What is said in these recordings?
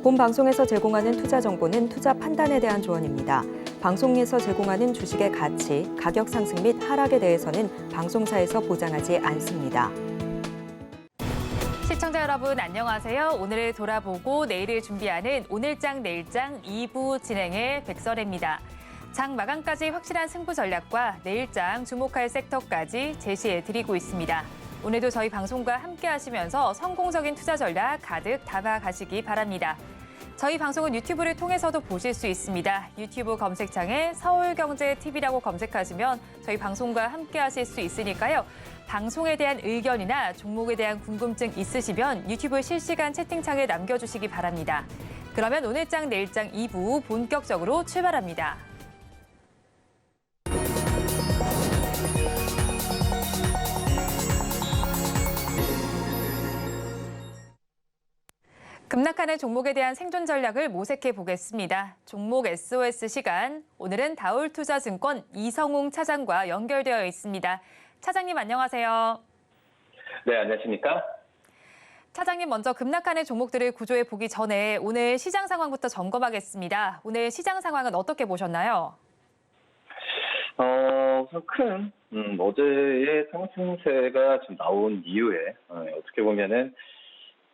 본 방송에서 제공하는 투자 정보는 투자 판단에 대한 조언입니다. 방송에서 제공하는 주식의 가치, 가격 상승 및 하락에 대해서는 방송사에서 보장하지 않습니다. 시청자 여러분 안녕하세요. 오늘을 돌아보고 내일을 준비하는 오늘장 내일장 2부 진행의 백설혜입니다. 장 마감까지 확실한 승부 전략과 내일장 주목할 섹터까지 제시해드리고 있습니다. 오늘도 저희 방송과 함께 하시면서 성공적인 투자 전략 가득 담아가시기 바랍니다. 저희 방송은 유튜브를 통해서도 보실 수 있습니다. 유튜브 검색창에 서울경제TV라고 검색하시면 저희 방송과 함께 하실 수 있으니까요. 방송에 대한 의견이나 종목에 대한 궁금증 있으시면 유튜브 실시간 채팅창에 남겨주시기 바랍니다. 그러면 오늘장 내일장 2부 본격적으로 출발합니다. 급락하는 종목에 대한 생존 전략을 모색해 보겠습니다. 종목 SOS 시간. 오늘은 다올투자증권 이성웅 차장과 연결되어 있습니다. 차장님 안녕하세요. 네, 안녕하십니까? 차장님 먼저 급락하는 종목들을 구조해 보기 전에 오늘 시장 상황부터 점검하겠습니다. 오늘 시장 상황은 어떻게 보셨나요? 우선 큰 어제의 상승세가 좀 나온 이후에 어떻게 보면은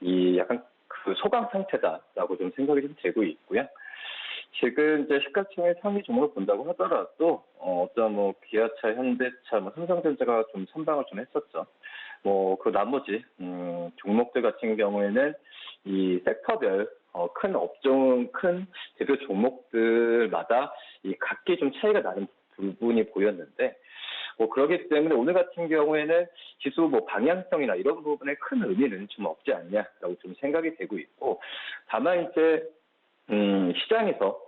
이 약간 그 소강 상태다라고 좀 생각이 좀 되고 있고요. 지금 이제 시가총액 상위 종목을 본다고 하더라도 어떤 뭐 기아차, 현대차, 뭐 삼성전자가 좀 선방을 좀 했었죠. 뭐 그 나머지 종목들 같은 경우에는 이 섹터별 큰 업종, 큰 대표 종목들마다 이 각기 좀 차이가 나는 부분이 보였는데. 뭐 그렇기 때문에 오늘 같은 경우에는 지수 뭐 방향성이나 이런 부분에 큰 의미는 좀 없지 않냐라고 좀 생각이 되고 있고, 다만 이제 시장에서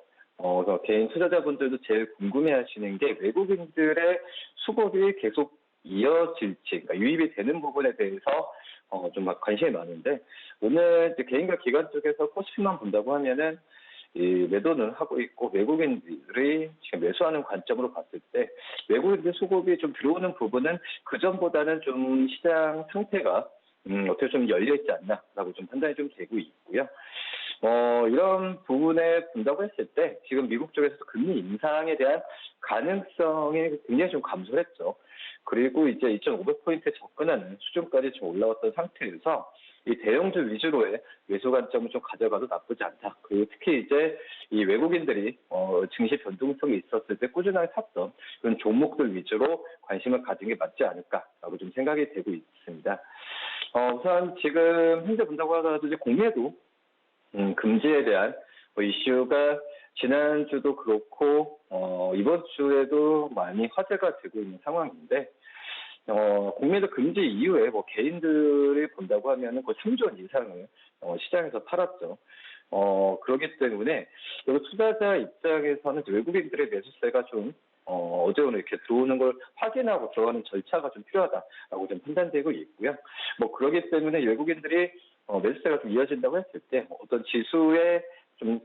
개인 투자자분들도 제일 궁금해하시는 게 외국인들의 수급이 계속 이어질지, 그러니까 유입이 되는 부분에 대해서 좀 관심이 많은데, 오늘 이제 개인과 기관 쪽에서 코스피만 본다고 하면은 이 매도는 하고 있고, 외국인들이 지금 매수하는 관점으로 봤을 때 외국인들 수급이 좀 들어오는 부분은 그전보다는 좀 시장 상태가 어떻게 좀 열려 있지 않나라고 좀 판단이 좀 되고 있고요. 이런 부분에 본다고 했을 때 지금 미국 쪽에서도 금리 인상에 대한 가능성이 굉장히 좀 감소했죠. 그리고 이제 2,500포인트에 접근하는 수준까지 좀 올라왔던 상태에서 이 대형주 위주로의 매수 관점을 좀 가져가도 나쁘지 않다. 그리고 특히 이제 이 외국인들이 증시 변동성이 있었을 때 꾸준하게 샀던 그런 종목들 위주로 관심을 가진 게 맞지 않을까라고 좀 생각이 되고 있습니다. 우선 지금 현재 본다고 하더라도 이제 공매도 금지에 대한 이슈가 지난주도 그렇고 이번 주에도 많이 화제가 되고 있는 상황인데, 공매도 금지 이후에 뭐 개인들이 본다고 하면은 그 3조 원 이상을 시장에서 팔았죠. 그렇기 때문에 여기 투자자 입장에서는 외국인들의 매수세가 좀 어제 오늘 이렇게 들어오는 걸 확인하고 들어가는 절차가 좀 필요하다라고 좀 판단되고 있고요. 뭐 그렇기 때문에 외국인들이 매수세가 좀 이어진다고 했을 때 어떤 지수의 좀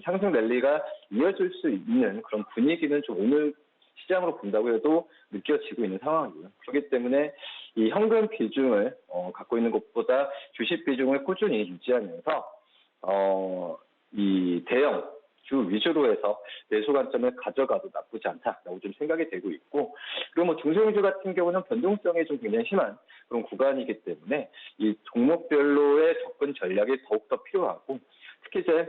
상승 랠리가 이어질 수 있는 그런 분위기는 좀 오늘 시장으로 본다고 해도 느껴지고 있는 상황이고요. 그렇기 때문에 이 현금 비중을 갖고 있는 것보다 주식 비중을 꾸준히 유지하면서 이 대형 주 위주로 해서 매수 관점을 가져가도 나쁘지 않다라고 좀 생각이 되고 있고, 그리고 뭐 중소형주 같은 경우는 변동성이 좀 굉장히 심한 그런 구간이기 때문에 이 종목별로의 접근 전략이 더욱더 필요하고, 특히 이제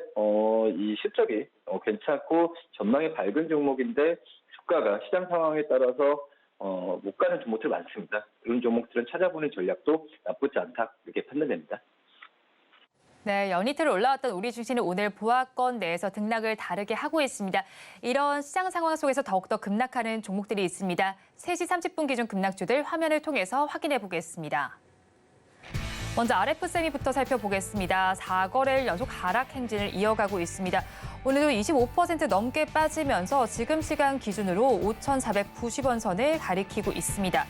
이 실적이 괜찮고 전망이 밝은 종목인데 주가가 시장 상황에 따라서 못 가는 종목들 많습니다. 그런 종목들은 찾아보는 전략도 나쁘지 않다, 이렇게 판단됩니다. 네, 연이틀 올라왔던 우리 주식은 오늘 보합권 내에서 등락을 다르게 하고 있습니다. 이런 시장 상황 속에서 더욱더 급락하는 종목들이 있습니다. 3시 30분 기준 급락주들 화면을 통해서 확인해 보겠습니다. 먼저 RF세미부터 살펴보겠습니다. 4거래일 연속 하락 행진을 이어가고 있습니다. 오늘도 25% 넘게 빠지면서 지금 시간 기준으로 5,490원 선을 가리키고 있습니다.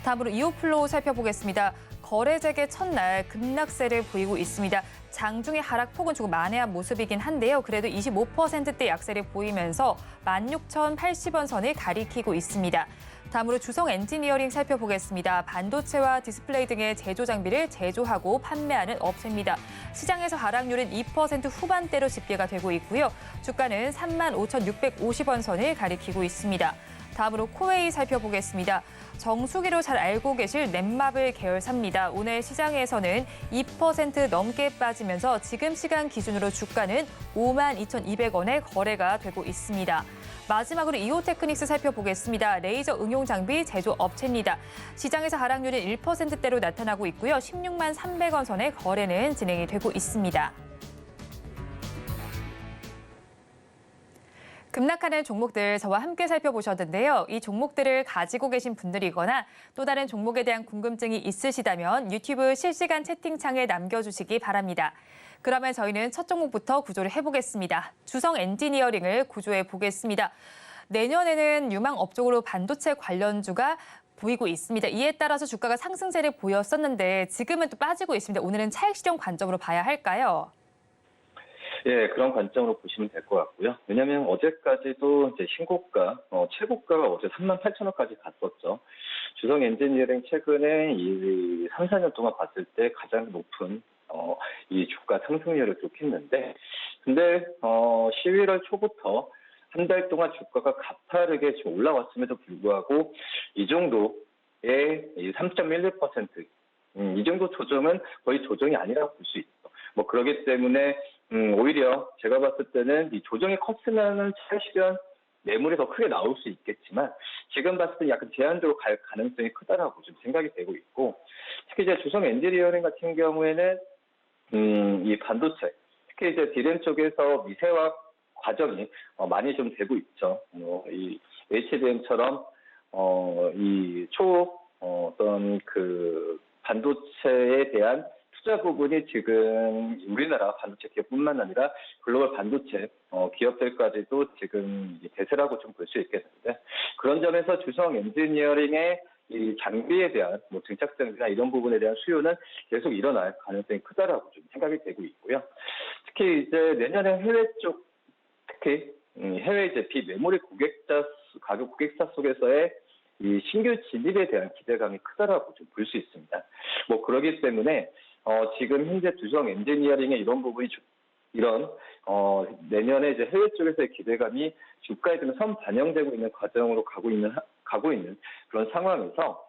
다음으로 이오플로우 살펴보겠습니다. 거래 재개 첫날 급락세를 보이고 있습니다. 장중의 하락폭은 조금 만회한 모습이긴 한데요. 그래도 25%대 약세를 보이면서 16,080원 선을 가리키고 있습니다. 다음으로 주성 엔지니어링 살펴보겠습니다. 반도체와 디스플레이 등의 제조 장비를 제조하고 판매하는 업체입니다. 시장에서 하락률은 2% 후반대로 집계가 되고 있고요. 주가는 35,650원 선을 가리키고 있습니다. 다음으로 코웨이 살펴보겠습니다. 정수기로 잘 알고 계실 넷마블 계열사입니다. 오늘 시장에서는 2% 넘게 빠지면서 지금 시간 기준으로 주가는 52,200원에 거래가 되고 있습니다. 마지막으로 이오테크닉스 살펴보겠습니다. 레이저 응용 장비 제조 업체입니다. 시장에서 하락률은 1%대로 나타나고 있고요. 16만 300원 선의 거래는 진행이 되고 있습니다. 급락하는 종목들 저와 함께 살펴보셨는데요. 이 종목들을 가지고 계신 분들이거나 또 다른 종목에 대한 궁금증이 있으시다면 유튜브 실시간 채팅창에 남겨주시기 바랍니다. 그러면 저희는 첫 종목부터 구조를 해보겠습니다. 주성 엔지니어링을 구조해 보겠습니다. 내년에는 유망 업종으로 반도체 관련주가 보이고 있습니다. 이에 따라서 주가가 상승세를 보였었는데 지금은 또 빠지고 있습니다. 오늘은 차익 실현 관점으로 봐야 할까요? 예, 그런 관점으로 보시면 될 것 같고요. 왜냐하면 어제까지도 이제 신고가, 최고가가 어제 38,000원까지 갔었죠. 주성 엔지니어링 최근에 이 3, 4년 동안 봤을 때 가장 높은 이 주가 상승률을 기록했는데, 근데 11월 초부터 한 달 동안 주가가 가파르게 지금 올라왔음에도 불구하고 이 정도의 3.11%, 이 정도 조정은 거의 조정이 아니라고 볼 수 있죠. 뭐 그렇기 때문에 오히려 제가 봤을 때는 이 조정이 컸으면은 차익 실현 매물이 더 크게 나올 수 있겠지만 지금 봤을 때 약간 제한적으로 갈 가능성이 크다라고 좀 생각이 되고 있고, 특히 이제 주성 엔지니어링 같은 경우에는 이 반도체, 특히 이제 디램 쪽에서 미세화 과정이 많이 좀 되고 있죠. 이 HBM처럼 이 어떤 그 반도체에 대한 투자 부분이 지금 우리나라 반도체 기업뿐만 아니라 글로벌 반도체 기업들까지도 지금 대세라고 좀 볼 수 있겠는데, 그런 점에서 주성 엔지니어링의 이 장비에 대한 뭐 증착장비나 이런 부분에 대한 수요는 계속 일어날 가능성이 크다라고 좀 생각이 되고 있고요. 특히 이제 내년에 해외 쪽, 특히 해외 이제 비메모리 가격 고객사 속에서의 이 신규 진입에 대한 기대감이 크다라고 좀 볼 수 있습니다. 뭐 그러기 때문에 지금 현재 주성 엔지니어링의 이런 부분이 내년에 이제 해외 쪽에서의 기대감이 주가에 좀 선반영되고 있는 과정으로 가고 있는 그런 상황에서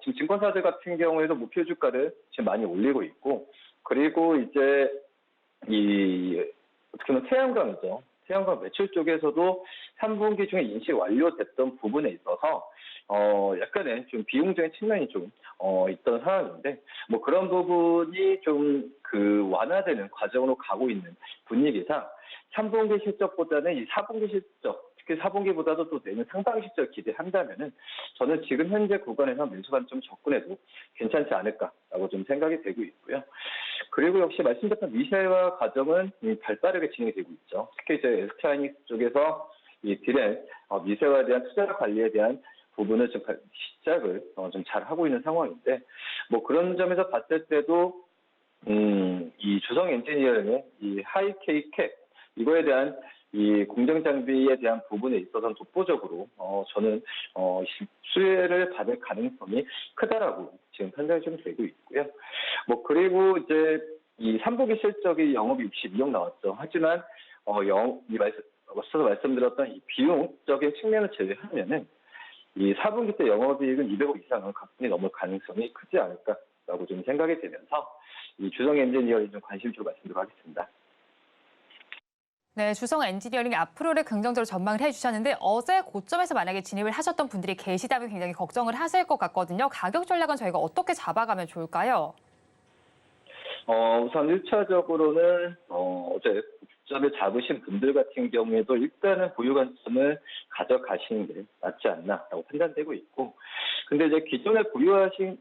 지금 증권사들 같은 경우에도 목표 주가를 지금 많이 올리고 있고, 그리고 이제 어떻게 보면 태양광이죠. 태양광 매출 쪽에서도 3분기 중에 인식 완료됐던 부분에 있어서 약간의 좀 비용적인 측면이 좀 있던 상황인데, 뭐 그런 부분이 좀 그 완화되는 과정으로 가고 있는 분위기상 3분기 실적보다는 이 4분기 실적, 특히 4분기보다도 또 내년 상반기 실적 기대한다면은 저는 지금 현재 구간에서 매수관 좀 접근해도 괜찮지 않을까라고 좀 생각이 되고 있고요. 그리고 역시 말씀드렸던 미세화 과정은 발빠르게 진행이 되고 있죠. 특히 이제 SK하이닉스 쪽에서 이 디램 미세화에 대한 투자 관리에 대한 부분을 좀 시작을 좀 잘 하고 있는 상황인데, 뭐 그런 점에서 봤을 때도 이 주성 엔지니어링의 이 하이K 캡 이거에 대한 이 공정 장비에 대한 부분에 있어서는 독보적으로 저는 수혜를 받을 가능성이 크다라고 지금 판단이 좀 되고 있고요. 뭐 그리고 이제 이 3분기 실적이 영업이 62억 나왔죠. 하지만 앞서서 말씀드렸던 이 비용적인 측면을 제외하면은 이 4분기 때 영업이익은 200억 이상은 가뿐히 넘을 가능성이 크지 않을까라고 좀 생각이 되면서 이 주성 엔지니어링 좀 관심주로 말씀드리도록 하겠습니다. 네, 주성 엔지니어링 앞으로를 긍정적으로 전망을 해주셨는데 어제 고점에서 만약에 진입을 하셨던 분들이 계시다면 굉장히 걱정을 하실 것 같거든요. 가격 전략은 저희가 어떻게 잡아가면 좋을까요? 우선 1차적으로는 어제 고점을 잡으신 분들 같은 경우에도 일단은 보유 관점을 가져가시는 게 낫지 않나라고 판단되고 있고, 근데 이제 기존에 보유하신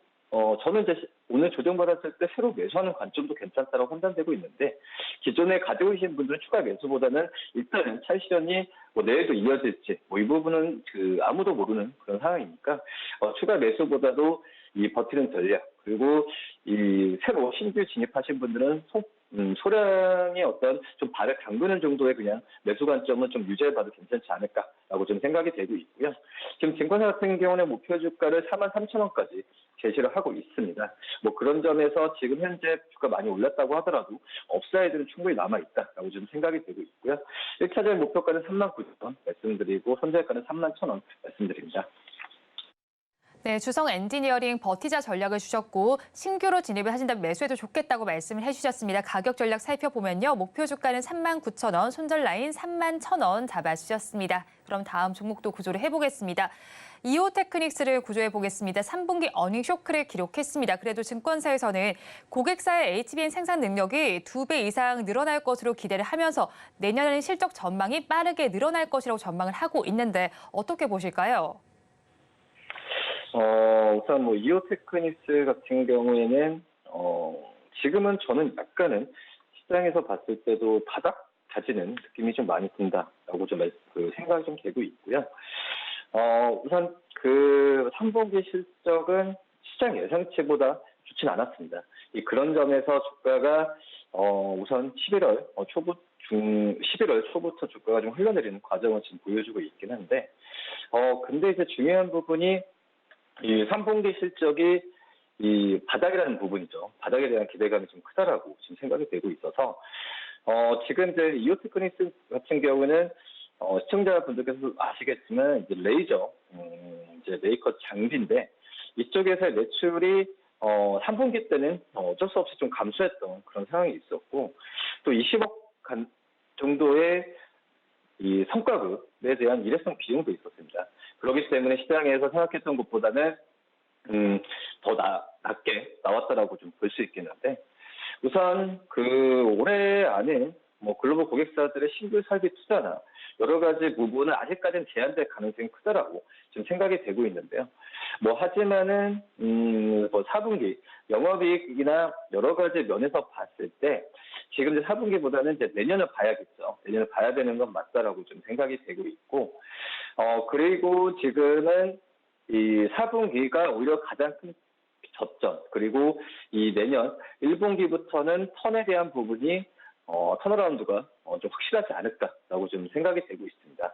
저는 이제 오늘 조정받았을 때 새로 매수하는 관점도 괜찮다고 판단되고 있는데, 기존에 가지고 계신 분들은 추가 매수보다는 일단은 차익 실현이 뭐 내일도 이어질지 뭐 이 부분은 아무도 모르는 그런 상황이니까 추가 매수보다도 이 버티는 전략, 그리고 이 새로 신규 진입하신 분들은 소량의 어떤 좀 발을 담그는 정도의 그냥 매수 관점은 좀 유지해봐도 괜찮지 않을까라고 좀 생각이 되고 있고요. 지금 증권사 같은 경우는 목표 주가를 43,000원까지 제시를 하고 있습니다. 뭐 그런 점에서 지금 현재 주가 많이 올랐다고 하더라도 업사이드는 충분히 남아있다라고 좀 생각이 되고 있고요. 1차적인 목표가는 39,000원 말씀드리고 선제가는 31,000원 말씀드립니다. 네, 주성 엔지니어링 버티자 전략을 주셨고 신규로 진입을 하신다면 매수해도 좋겠다고 말씀을 해주셨습니다. 가격 전략 살펴보면요. 목표 주가는 39,000원, 손절 라인 31,000원 잡아주셨습니다. 그럼 다음 종목도 구조를 해보겠습니다. 이오테크닉스를 구조해 보겠습니다. 3분기 어닝 쇼크를 기록했습니다. 그래도 증권사에서는 고객사의 HBM 생산 능력이 2배 이상 늘어날 것으로 기대를 하면서 내년에는 실적 전망이 빠르게 늘어날 것이라고 전망을 하고 있는데 어떻게 보실까요? 우선 뭐 이오테크닉스 같은 경우에는 지금은 저는 약간은 시장에서 봤을 때도 바닥 다지는 느낌이 좀 많이 든다라고 좀 생각이 좀 되고 있고요. 우선 그 3분기 실적은 시장 예상치보다 좋진 않았습니다. 그런 점에서 주가가 우선 11월 초부터 주가가 좀 흘러내리는 과정을 지금 보여주고 있긴 한데 근데 이제 중요한 부분이 이 3분기 실적이 이 바닥이라는 부분이죠. 바닥에 대한 기대감이 좀 크다라고 지금 생각이 되고 있어서 지금 이제 이오테크닉스 같은 경우는 시청자분들께서 아시겠지만 이제 레이저 이제 메이커 장비인데 이쪽에서의 매출이 3분기 때는 어쩔 수 없이 좀 감소했던 그런 상황이 있었고 또 20억 정도의 이 성과급에 대한 일회성 비용도 있었습니다. 그렇기 때문에 시장에서 생각했던 것보다는 더 낮게 나왔다라고 좀 볼 수 있겠는데 우선 그 올해 안에 뭐 글로벌 고객사들의 신규 설비 투자나 여러 가지 부분은 아직까지는 제한될 가능성이 크다라고 지금 생각이 되고 있는데요. 뭐 하지만은 뭐 4분기 영업이익이나 여러 가지 면에서 봤을 때 지금 이제 4분기보다는 이제 내년을 봐야겠죠. 내년을 봐야 되는 건 맞다라고 좀 생각이 되고 있고 그리고 지금은 이 4분기가 오히려 가장 큰 접전 그리고 이 내년 1분기부터는 턴에 대한 부분이 턴어라운드가 좀 확실하지 않을까라고 좀 생각이 되고 있습니다.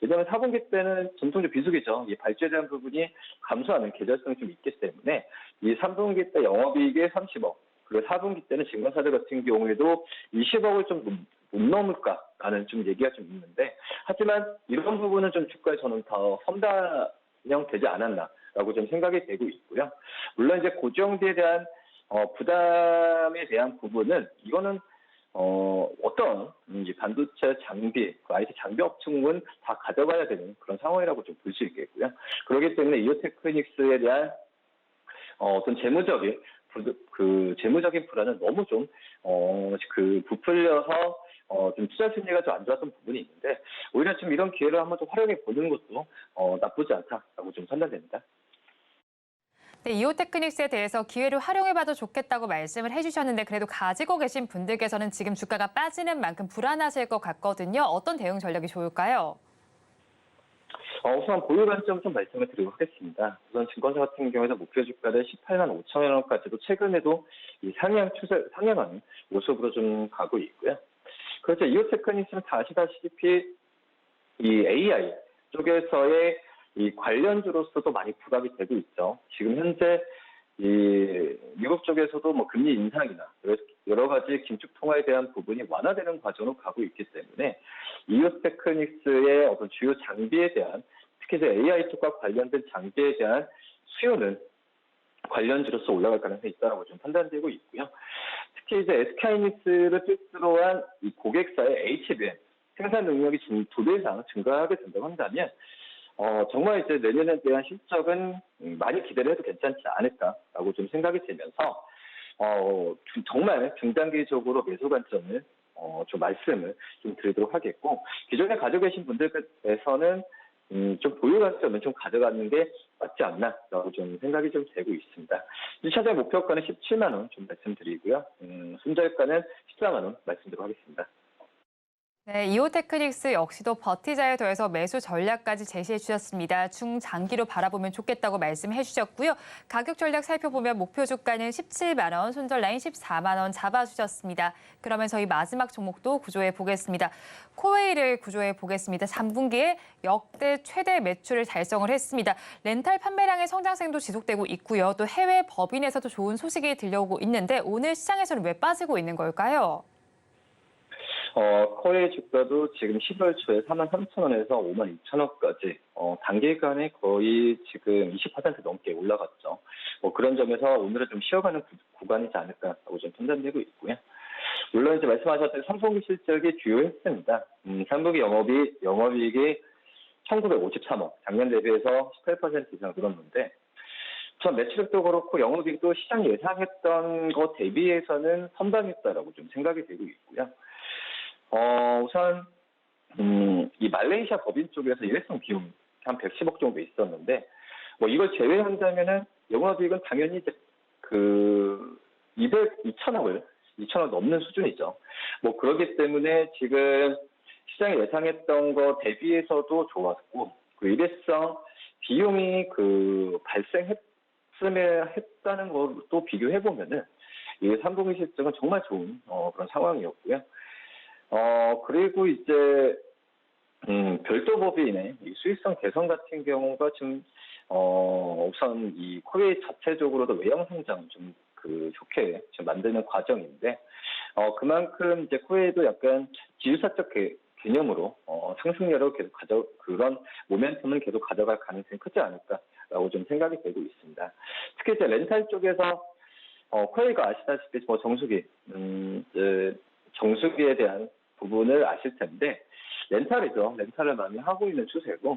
왜냐하면 4분기 때는 전통적 비수기죠. 이 발주에 대한 부분이 감소하는 계절성이 좀 있기 때문에 이 3분기 때 영업이익이 30억 그리고 4분기 때는 증권사들 같은 경우에도 20억을 좀 못 넘을까라는 좀 얘기가 좀 있는데 하지만 이런 부분은 좀 주가에 저는 더 선반영되지 않았나라고 좀 생각이 되고 있고요. 물론 이제 고정비에 대한 부담에 대한 부분은 이거는 어떤 반도체 장비, IT 장비 업종은 다 가져가야 되는 그런 상황이라고 좀 볼 수 있겠고요. 그렇기 때문에 이오테크닉스에 대한 어떤 재무적인 불안은 너무 좀 부풀려서 좀 투자 심리가 좀 안 좋았던 부분이 있는데 오히려 좀 이런 기회를 한번 좀 활용해 보는 것도 나쁘지 않다라고 좀 판단됩니다. 네, 이오테크닉스에 대해서 기회를 활용해봐도 좋겠다고 말씀을 해주셨는데 그래도 가지고 계신 분들께서는 지금 주가가 빠지는 만큼 불안하실 것 같거든요. 어떤 대응 전략이 좋을까요? 우선 보유 관점 좀 말씀을 드리고 하겠습니다. 우선 증권사 같은 경우에는 목표 주가를 18만 5천 원까지도 최근에도 이 상향하는 모습으로 좀 가고 있고요. 그렇죠. 이오테크닉스는 다 아시다시피 이 AI 쪽에서의 이 관련주로서도 많이 부각이 되고 있죠. 지금 현재 이 미국 쪽에서도 뭐 금리 인상이나 여러 가지 긴축 통화에 대한 부분이 완화되는 과정으로 가고 있기 때문에 이오테크닉스의 어떤 주요 장비에 대한 특히 이제 AI 쪽과 관련된 장비에 대한 수요는 관련주로서 올라갈 가능성이 있다고 좀 판단되고 있고요. 특히 이제 SK하이닉스를 필두로 한 이 고객사의 HBM 생산 능력이 2배 이상 증가하게 된다고 한다면 정말 이제 내년에 대한 실적은 많이 기대를 해도 괜찮지 않을까라고 좀 생각이 되면서 정말 중장기적으로 매수 관점을 좀 말씀을 좀 드리도록 하겠고 기존에 가지고 계신 분들께서는 좀 보유 관점을 좀 가져가는 게 맞지 않나라고 좀 생각이 좀 되고 있습니다. 1차적 목표가는 17만 원 좀 말씀드리고요. 손절가는 14만 원 말씀드리도록 하겠습니다. 네, 이오테크닉스 역시도 버티자에 더해서 매수 전략까지 제시해 주셨습니다. 중장기로 바라보면 좋겠다고 말씀해 주셨고요. 가격 전략 살펴보면 목표 주가는 17만 원, 손절 라인 14만 원 잡아주셨습니다. 그러면 저희 마지막 종목도 구조해 보겠습니다. 코웨이를 구조해 보겠습니다. 3분기에 역대 최대 매출을 달성을 했습니다. 렌탈 판매량의 성장세도 지속되고 있고요. 또 해외 법인에서도 좋은 소식이 들려오고 있는데 오늘 시장에서는 왜 빠지고 있는 걸까요? 코웨이 주가도 지금 10월 초에 43,000원에서 52,000원까지 단기간에 거의 지금 20% 넘게 올라갔죠. 그런 점에서 오늘은 좀 쉬어가는 구간이지 않을까라고 좀 판단되고 있고요. 물론 이제 말씀하셨던 3분기 실적이 주요했습니다. 3분기 영업이익이 1,953억, 작년 대비해서 18% 이상 늘었는데, 우선 매출액도 그렇고 영업이익도 시장 예상했던 것 대비해서는 선방했다라고 좀 생각이 되고 있고요. 우선 이 말레이시아 법인 쪽에서 일회성 비용이 한 110억 정도 있었는데, 이걸 제외한다면은 영업이익은 당연히 이제 2,000억 넘는 수준이죠. 그렇기 때문에 지금 시장이 예상했던 거 대비해서도 좋았고, 그 일회성 비용이 발생했다는 것도 비교해 보면은 이 3분기 실적은 정말 좋은 그런 상황이었고요. 그리고 이제 별도 법인의 이 수익성 개선 같은 경우가 좀 우선 이 코웨이 자체적으로도 외형 성장 좀 좋게 좀 만드는 과정인데, 그만큼 이제 코웨이도 약간 지주사적 개념으로 상승률을 계속 그런 모멘텀을 계속 가져갈 가능성이 크지 않을까라고 좀 생각이 되고 있습니다. 특히 이제 렌탈 쪽에서 코웨이가 아시다시피 정수기에 대한 부분을 아실 텐데, 렌탈이죠. 렌탈을 많이 하고 있는 추세고,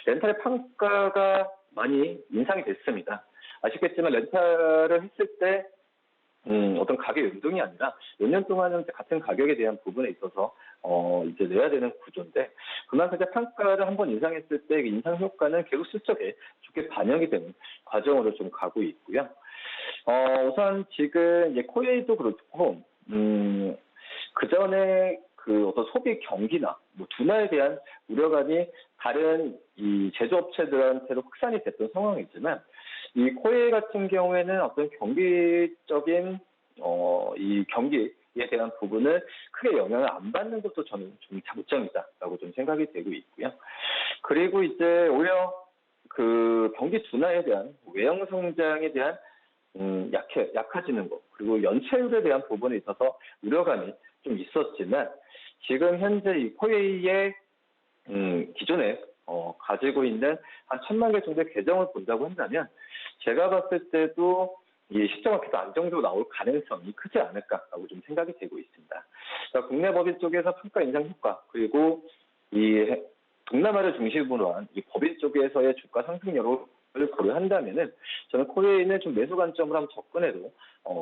렌탈의 판가가 많이 인상이 됐습니다. 아시겠지만 렌탈을 했을 때 어떤 가격 연동이 아니라 몇 년 동안은 같은 가격에 대한 부분에 있어서 이제 내야 되는 구조인데, 그만큼 판가를 한번 인상했을 때 그 인상 효과는 계속 실적에 좋게 반영이 되는 과정으로 좀 가고 있고요. 우선 지금 이제 코웨이도 그렇고 그 전에 어떤 소비 경기나 둔화에 대한 우려감이 다른 이 제조업체들한테도 확산이 됐던 상황이지만, 이 코웨이 같은 경우에는 어떤 경기적인 이 경기에 대한 부분을 크게 영향을 안 받는 것도 저는 좀 장점이다라고 좀 생각이 되고 있고요. 그리고 이제 오히려 경기 둔화에 대한 외형 성장에 대한 약해지는 것, 그리고 연체율에 대한 부분에 있어서 우려감이 좀 있었지만, 지금 현재 이 코웨이의 기존에 가지고 있는 한 1,000만 개 정도의 계정을 본다고 한다면, 제가 봤을 때도 이 시장은 계속 안정적으로 나올 가능성이 크지 않을까라고 좀 생각이 되고 있습니다. 그러니까 국내 법인 쪽에서 평가 인상 효과, 그리고 이 동남아를 중심으로 한 이 법인 쪽에서의 주가 상승률을 고려한다면은, 저는 코웨이는 좀 매수 관점으로 한번 접근해도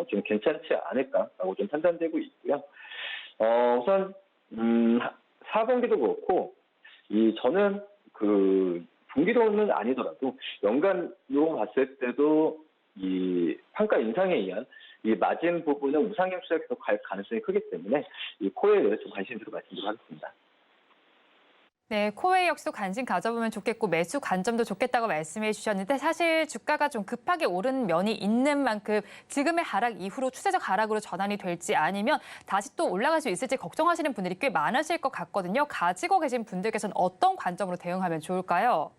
좀 괜찮지 않을까라고 좀 판단되고 있고요. 우선 4분기도 그렇고, 저는 분기로는 아니더라도 연간으로 봤을 때도 이 판가 인상에 의한 이 마진 부분은 우상향 추세가 계속 갈 가능성이 크기 때문에 이 코웨이에 좀 관심으로 말씀드리도록 하겠습니다. 네, 코웨이 역시도 관심 가져보면 좋겠고 매수 관점도 좋겠다고 말씀해 주셨는데, 사실 주가가 좀 급하게 오른 면이 있는 만큼 지금의 하락 이후로 추세적 하락으로 전환이 될지 아니면 다시 또 올라갈 수 있을지 걱정하시는 분들이 꽤 많으실 것 같거든요. 가지고 계신 분들께서는 어떤 관점으로 대응하면 좋을까요?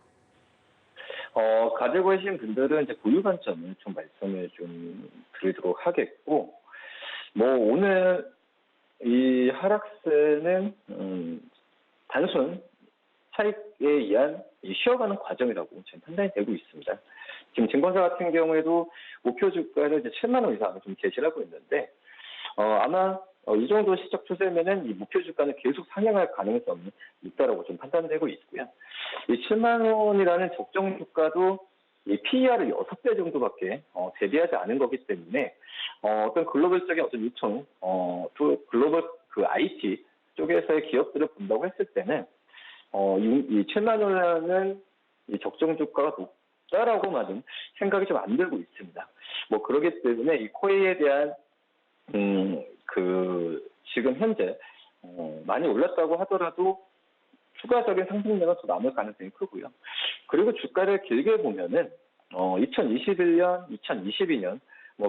가지고 계신 분들은 이제 보유 관점을 좀 말씀을 좀 드리도록 하겠고, 오늘 이 하락세는 단순 차익에 의한 쉬어가는 과정이라고 지금 판단이 되고 있습니다. 지금 증권사 같은 경우에도 목표 주가를 이제 7만 원 이상 좀 제시를 하고 있는데, 아마 이 정도 시적 추세면은 이 목표 주가는 계속 상향할 가능성이 있다라고 좀 판단되고 있고요. 이 7만 원이라는 적정 주가도 이 PER을 6배 정도밖에 대비하지 않은 거기 때문에, 어떤 글로벌적인 어떤 요청, 또 글로벌 IT 쪽에서의 기업들을 본다고 했을 때는 이 7만 원이라는 이 적정 주가가 높다라고만은 생각이 좀 안 들고 있습니다. 그렇기 때문에 이 코웨이에 대한 지금 현재 많이 올랐다고 하더라도 추가적인 상승세가 더 남을 가능성이 크고요. 그리고 주가를 길게 보면은 2021년, 2022년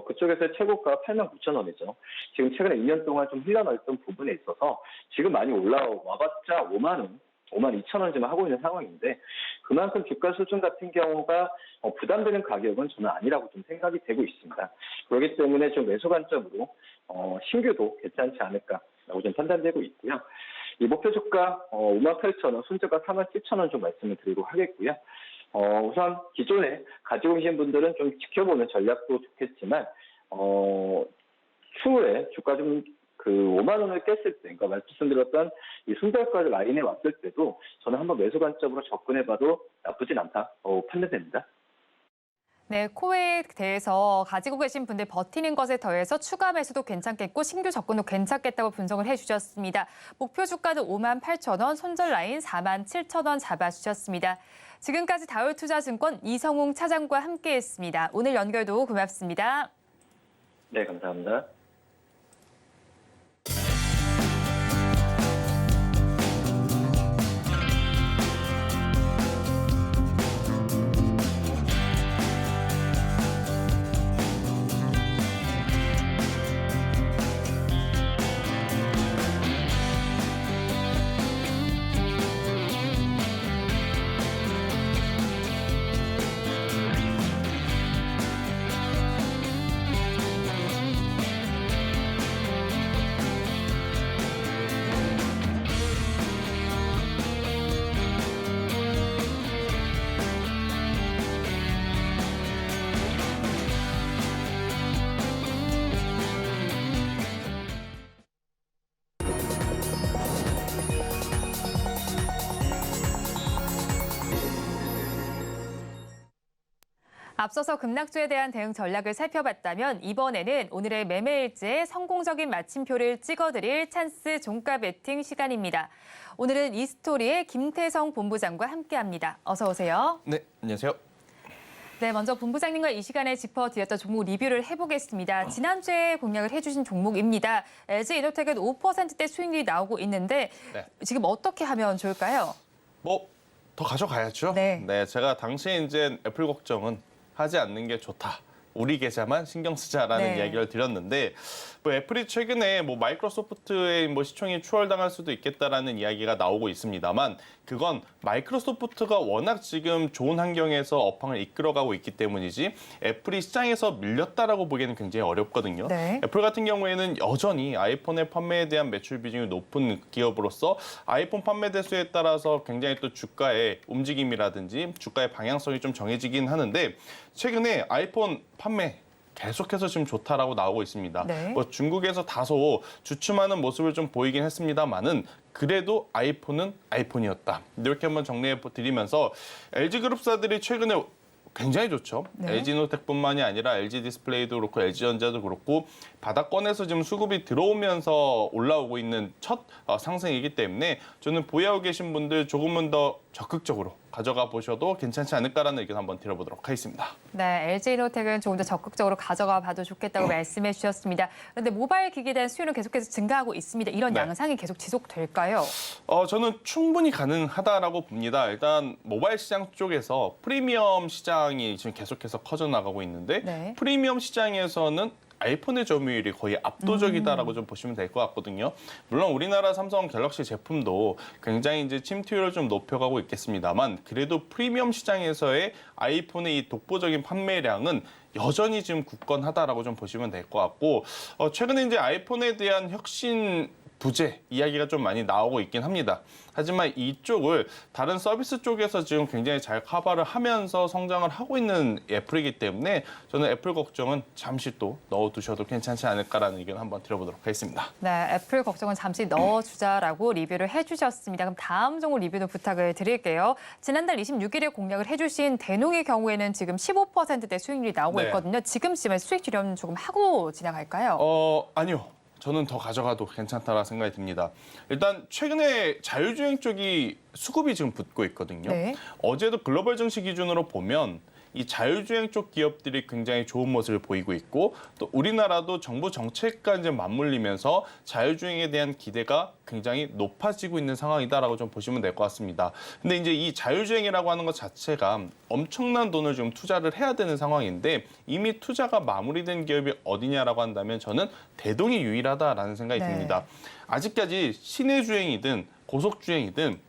그쪽에서의 최고가 89,000원이죠. 지금 최근에 2년 동안 좀 흘러나왔던 부분에 있어서 지금 많이 와봤자 5만 원, 5만 2천 원쯤 하고 있는 상황인데 그만큼 주가 수준 같은 경우가 부담되는 가격은 저는 아니라고 좀 생각이 되고 있습니다. 그렇기 때문에 좀 매수 관점으로 신규도 괜찮지 않을까라고 좀 판단되고 있고요. 이 목표 주가 58,000원, 손절가 47,000원 좀 말씀을 드리고 하겠고요. 우선 기존에 가지고 계신 분들은 좀 지켜보는 전략도 좋겠지만 추후에 주가 좀 5만 원을 깼을 때, 그러니까 말씀드렸던 이 손절가 라인에 왔을 때도 저는 한번 매수 관점으로 접근해봐도 나쁘진 않다 판단됩니다. 네, 코웨에 대해서 가지고 계신 분들 버티는 것에 더해서 추가 매수도 괜찮겠고 신규 접근도 괜찮겠다고 분석을 해주셨습니다. 목표 주가는 58,000원, 손절 라인 47,000원 잡아주셨습니다. 지금까지 다올투자증권 이성웅 차장과 함께했습니다. 오늘 연결도 고맙습니다. 네, 감사합니다. 앞서서 급락주에 대한 대응 전략을 살펴봤다면 이번에는 오늘의 매매일지에 성공적인 마침표를 찍어드릴 찬스 종가 베팅 시간입니다. 오늘은 이스토리의 김태성 본부장과 함께합니다. 어서 오세요. 네, 안녕하세요. 네, 먼저 본부장님과 이 시간에 짚어드렸던 종목 리뷰를 해보겠습니다. 지난주에 공략을 해주신 종목입니다. LG이노텍은 5%대 수익률이 나오고 있는데 지금 어떻게 하면 좋을까요? 더 가져가야죠. 네. 제가 당시에 이제 애플 걱정은 하지 않는 게 좋다. 우리 계좌만 신경 쓰자라는 이야기를 드렸는데 애플이 최근에 마이크로소프트의 시총이 추월당할 수도 있겠다라는 이야기가 나오고 있습니다만 그건 마이크로소프트가 워낙 지금 좋은 환경에서 업황을 이끌어가고 있기 때문이지 애플이 시장에서 밀렸다라고 보기에는 굉장히 어렵거든요. 네. 애플 같은 경우에는 여전히 아이폰의 판매에 대한 매출 비중이 높은 기업으로서 아이폰 판매 대수에 따라서 굉장히 또 주가의 움직임이라든지 주가의 방향성이 좀 정해지긴 하는데 최근에 아이폰 판매 계속해서 지금 좋다라고 나오고 있습니다. 네. 중국에서 다소 주춤하는 모습을 좀 보이긴 했습니다만은 그래도 아이폰은 아이폰이었다. 이렇게 한번 정리해 드리면서 LG그룹사들이 최근에 굉장히 좋죠. 네. LG노텍뿐만이 아니라 LG디스플레이도 그렇고 LG전자도 그렇고 바닥권에서 지금 수급이 들어오면서 올라오고 있는 첫 상승이기 때문에 저는 보유하고 계신 분들 조금은 더 적극적으로 가져가 보셔도 괜찮지 않을까라는 의견 한번 들어보도록 하겠습니다. 네, LG이노텍은 조금 더 적극적으로 가져가 봐도 좋겠다고 말씀해 주셨습니다. 그런데 모바일 기기에 대한 수요는 계속해서 증가하고 있습니다. 이런 양상이 계속 지속될까요? 저는 충분히 가능하다라고 봅니다. 일단 모바일 시장 쪽에서 프리미엄 시장이 지금 계속해서 커져나가고 있는데 프리미엄 시장에서는 아이폰의 점유율이 거의 압도적이다라고 좀 보시면 될 것 같거든요. 물론 우리나라 삼성 갤럭시 제품도 굉장히 이제 침투율을 좀 높여가고 있겠습니다만 그래도 프리미엄 시장에서의 아이폰의 이 독보적인 판매량은 여전히 지금 굳건하다라고 좀 보시면 될 것 같고 최근에 이제 아이폰에 대한 혁신 부재 이야기가 좀 많이 나오고 있긴 합니다. 하지만 이쪽을 다른 서비스 쪽에서 지금 굉장히 잘 커버를 하면서 성장을 하고 있는 애플이기 때문에 저는 애플 걱정은 잠시 또 넣어두셔도 괜찮지 않을까라는 의견 한번 드려보도록 하겠습니다. 네, 애플 걱정은 잠시 넣어주자라고 리뷰를 해주셨습니다. 그럼 다음 종목 리뷰도 부탁을 드릴게요. 지난달 26일에 공략을 해주신 대농의 경우에는 지금 15%대 수익률이 나오고 있거든요. 지금쯤에 수익 실현 조금 하고 지나갈까요? 아니요. 저는 더 가져가도 괜찮다라 생각이 듭니다. 일단 최근에 자율주행 쪽이 수급이 지금 붙고 있거든요. 어제도 글로벌 증시 기준으로 보면 이 자율주행 쪽 기업들이 굉장히 좋은 모습을 보이고 있고 또 우리나라도 정부 정책과 이제 맞물리면서 자율주행에 대한 기대가 굉장히 높아지고 있는 상황이다라고 좀 보시면 될 것 같습니다. 근데 이제 이 자율주행이라고 하는 것 자체가 엄청난 돈을 좀 투자를 해야 되는 상황인데 이미 투자가 마무리된 기업이 어디냐라고 한다면 저는 대동이 유일하다라는 생각이 듭니다. 아직까지 시내 주행이든 고속 주행이든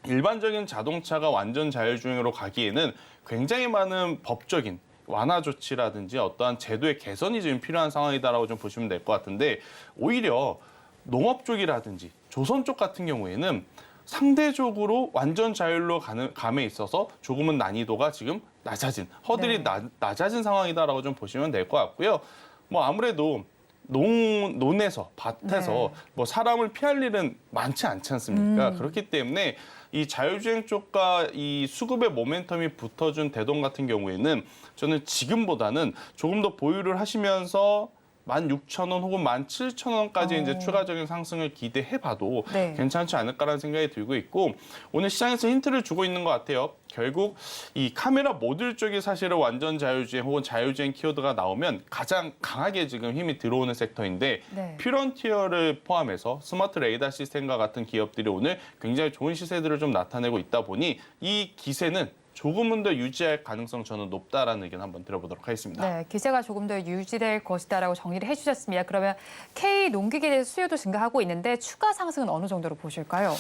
일반적인 자동차가 완전 자율주행으로 가기에는 굉장히 많은 법적인 완화 조치라든지 어떠한 제도의 개선이 지금 필요한 상황이다라고 좀 보시면 될 것 같은데 오히려 농업 쪽이라든지 조선 쪽 같은 경우에는 상대적으로 완전 자율로 감에 있어서 조금은 난이도가 지금 낮아진 허들이 낮아진 상황이다라고 좀 보시면 될 것 같고요. 뭐 아무래도 논에서 밭에서 뭐 사람을 피할 일은 많지 않지 않습니까? 그렇기 때문에 이 자율주행 쪽과 이 수급의 모멘텀이 붙어준 대동 같은 경우에는 저는 지금보다는 조금 더 보유를 하시면서 16,000원 혹은 17,000원까지 이제 추가적인 상승을 기대해봐도 괜찮지 않을까라는 생각이 들고 있고 오늘 시장에서 힌트를 주고 있는 것 같아요. 결국 이 카메라 모듈 쪽이 사실은 완전 자율주행 혹은 자율주행 키워드가 나오면 가장 강하게 지금 힘이 들어오는 섹터인데 퓨런티어를 포함해서 스마트 레이더 시스템과 같은 기업들이 오늘 굉장히 좋은 시세들을 좀 나타내고 있다 보니 이 기세는 조금은 더 유지할 가능성 저는 높다라는 의견 한번 들어보도록 하겠습니다. 네, 기세가 조금 더 유지될 것이다라고 정리를 해주셨습니다. 그러면 K 농기계 대해서 수요도 증가하고 있는데 추가 상승은 어느 정도로 보실까요?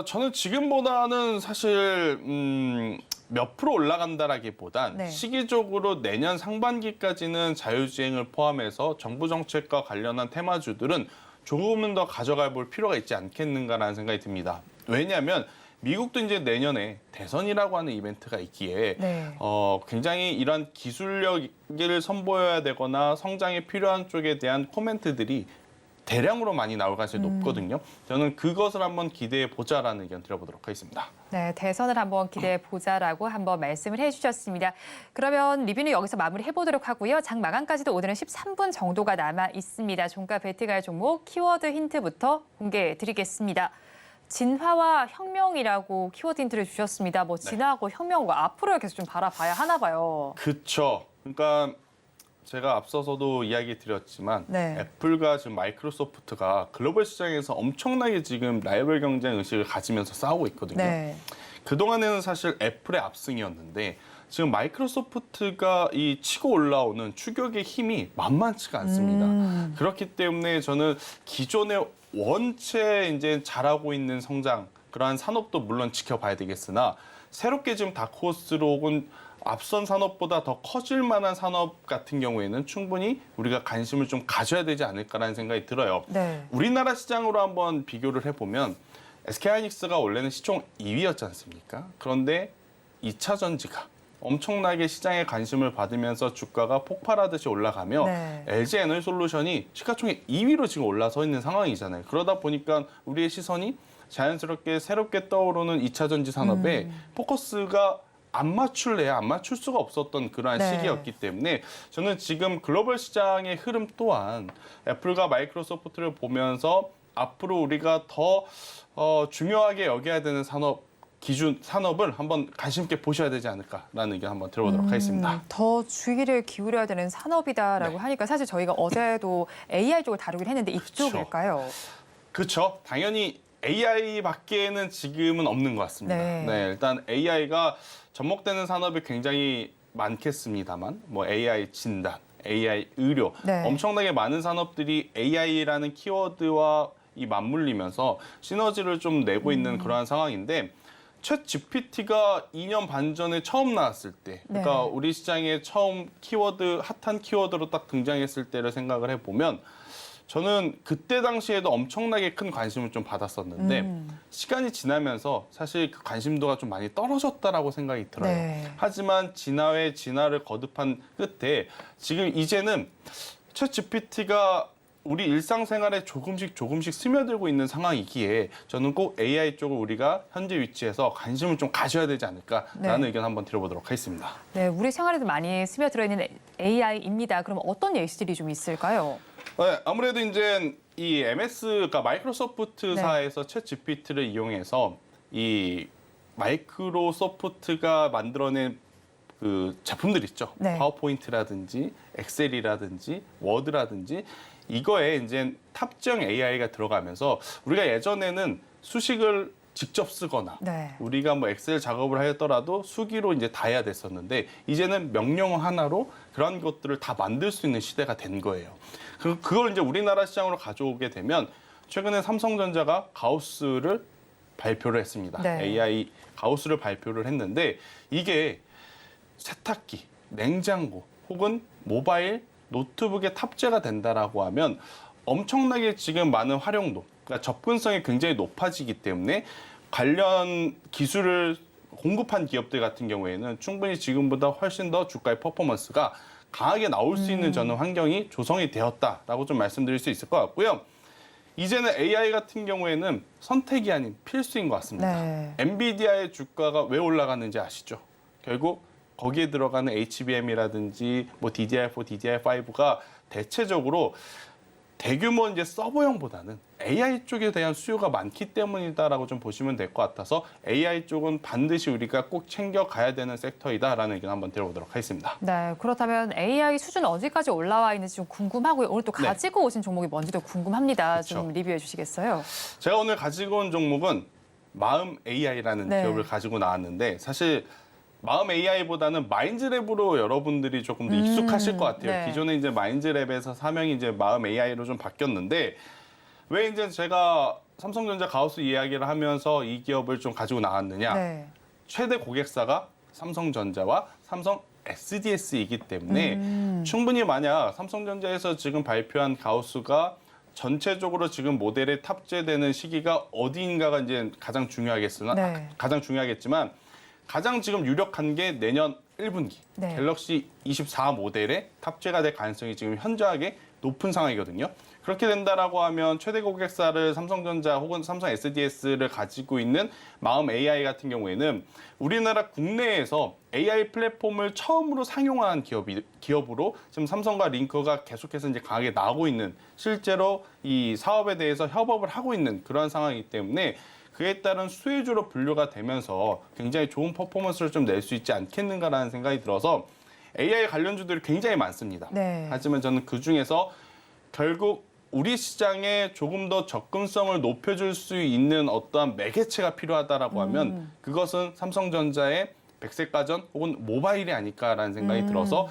저는 지금보다는 사실 몇 프로 올라간다라기보단 시기적으로 내년 상반기까지는 자율주행을 포함해서 정부 정책과 관련한 테마주들은 조금은 더 가져가 볼 필요가 있지 않겠는가라는 생각이 듭니다. 왜냐하면 미국도 이제 내년에 대선이라고 하는 이벤트가 있기에 굉장히 이런 기술력을 선보여야 되거나 성장이 필요한 쪽에 대한 코멘트들이 대량으로 많이 나올 가능성이 높거든요. 저는 그것을 한번 기대해 보자라는 의견 드려보도록 하겠습니다. 네, 대선을 한번 기대해 보자라고 한번 말씀을 해주셨습니다. 그러면 리뷰는 여기서 마무리해 보도록 하고요. 장 마감까지도 오늘은 13분 정도가 남아 있습니다. 종가 베팅할 종목 키워드 힌트부터 공개해 드리겠습니다. 진화와 혁명이라고 키워드 힌트를 주셨습니다. 뭐 진화하고 혁명 앞으로 계속 좀 바라봐야 하나 봐요. 그렇죠. 그러니까 제가 앞서서도 이야기 드렸지만 애플과 지금 마이크로소프트가 글로벌 시장에서 엄청나게 지금 라이벌 경쟁 의식을 가지면서 싸우고 있거든요. 그동안에는 사실 애플의 압승이었는데 지금 마이크로소프트가 이 치고 올라오는 추격의 힘이 만만치가 않습니다. 그렇기 때문에 저는 기존의 원체 이제 잘하고 있는 성장 그러한 산업도 물론 지켜봐야 되겠으나 새롭게 지금 다크호스로 혹은 앞선 산업보다 더 커질 만한 산업 같은 경우에는 충분히 우리가 관심을 좀 가져야 되지 않을까라는 생각이 들어요. 우리나라 시장으로 한번 비교를 해보면 SK하이닉스가 원래는 시총 2위였지 않습니까? 그런데 2차 전지가 엄청나게 시장에 관심을 받으면서 주가가 폭발하듯이 올라가며 LG에너지솔루션이 시가총액 2위로 지금 올라서 있는 상황이잖아요. 그러다 보니까 우리의 시선이 자연스럽게 새롭게 떠오르는 2차 전지 산업에 포커스가 안 맞출 수가 없었던 그러한 시기였기 때문에 저는 지금 글로벌 시장의 흐름 또한 애플과 마이크로소프트를 보면서 앞으로 우리가 더 중요하게 여겨야 되는 산업을 한번 관심 있게 보셔야 되지 않을까라는 의견 한번 들어보도록 하겠습니다. 더 주의를 기울여야 되는 산업이다라고 하니까 사실 저희가 어제도 AI 쪽을 다루긴 했는데 이쪽일까요? 그렇죠. 당연히 AI밖에는 지금은 없는 것 같습니다. 일단 AI가 접목되는 산업이 굉장히 많겠습니다만 뭐 AI 진단, AI 의료 엄청나게 많은 산업들이 AI라는 키워드와 이 맞물리면서 시너지를 좀 내고 있는 그러한 상황인데 챗 GPT가 2년 반 전에 처음 나왔을 때 그러니까 우리 시장에 처음 핫한 키워드로 딱 등장했을 때를 생각을 해보면 저는 그때 당시에도 엄청나게 큰 관심을 좀 받았었는데 시간이 지나면서 사실 그 관심도가 좀 많이 떨어졌다라고 생각이 들어요. 하지만 진화를 거듭한 끝에 지금 이제는 챗 GPT가 우리 일상생활에 조금씩 스며들고 있는 상황이기에 저는 꼭 AI 쪽을 우리가 현재 위치에서 관심을 좀 가져야 되지 않을까라는 의견 한번 들어보도록 하겠습니다. 네, 우리 생활에도 많이 스며들어 있는 AI입니다. 그럼 어떤 예시들이 좀 있을까요? 아무래도 이제 이 그러니까 마이크로소프트사에서 챗 GPT를 이용해서 이 마이크로소프트가 만들어낸 그 제품들 있죠. 네. 파워포인트라든지 엑셀이라든지 워드라든지 이거에 이제 탑재형 AI가 들어가면서 우리가 예전에는 수식을 직접 쓰거나 네. 우리가 뭐 엑셀 작업을 하였더라도 수기로 이제 다 해야 됐었는데 이제는 명령어 하나로 그런 것들을 다 만들 수 있는 시대가 된 거예요. 그걸 이제 우리나라 시장으로 가져오게 되면 최근에 삼성전자가 가우스를 발표를 했습니다. 네. AI 가우스를 발표를 했는데 이게 세탁기, 냉장고 혹은 모바일, 노트북에 탑재가 된다라고 하면 엄청나게 지금 많은 활용도, 그러니까 접근성이 굉장히 높아지기 때문에 관련 기술을 공급한 기업들 같은 경우에는 충분히 지금보다 훨씬 더 주가의 퍼포먼스가 강하게 나올 수 있는 저는 환경이 조성이 되었다라고 좀 말씀드릴 수 있을 것 같고요. 이제는 AI 같은 경우에는 선택이 아닌 필수인 것 같습니다. 네. 엔비디아의 주가가 왜 올라가는지 아시죠? 결국 거기에 들어가는 HBM이라든지 뭐 DDR4, DDR5가 대체적으로 대규모 이제 서버용보다는 AI 쪽에 대한 수요가 많기 때문이다라고 좀 보시면 될 것 같아서 AI 쪽은 반드시 우리가 꼭 챙겨가야 되는 섹터이다라는 의견 한번 들어보도록 하겠습니다. 네, 그렇다면 AI 수준 어디까지 올라와 있는지 좀 궁금하고요. 오늘 또 네. 가지고 오신 종목이 뭔지도 궁금합니다. 그렇죠. 좀 리뷰해 주시겠어요? 제가 오늘 가지고 온 종목은 마음 AI라는 네. 기업을 가지고 나왔는데 사실 마음 AI보다는 마인즈랩으로 여러분들이 조금 더 익숙하실 것 같아요. 네. 기존에 이제 마인즈랩에서 사명이 이제 마음 AI로 좀 바뀌었는데 왜 이제 제가 삼성전자 가우스 이야기를 하면서 이 기업을 좀 가지고 나왔느냐? 네. 최대 고객사가 삼성전자와 삼성 SDS이기 때문에 충분히 만약 삼성전자에서 지금 발표한 가우스가 전체적으로 지금 모델에 탑재되는 시기가 어디인가가 이제 가장 중요하겠으나 네. 가장 중요하겠지만 가장 지금 유력한 게 내년 1분기 네. 갤럭시 24 모델에 탑재가 될 가능성이 지금 현저하게 높은 상황이거든요. 그렇게 된다라고 하면 최대 고객사를 삼성전자 혹은 삼성 SDS를 가지고 있는 마음 AI 같은 경우에는 우리나라 국내에서 AI 플랫폼을 처음으로 상용화한 기업으로 지금 삼성과 링크가 계속해서 이제 강하게 나오고 있는 실제로 이 사업에 대해서 협업을 하고 있는 그런 상황이기 때문에 그에 따른 수혜주로 분류가 되면서 굉장히 좋은 퍼포먼스를 좀 낼 수 있지 않겠는가라는 생각이 들어서 AI 관련주들이 굉장히 많습니다. 네. 하지만 저는 그중에서 결국 우리 시장에 조금 더 접근성을 높여줄 수 있는 어떠한 매개체가 필요하다라고 하면 그것은 삼성전자의 백색가전 혹은 모바일이 아닐까라는 생각이 들어서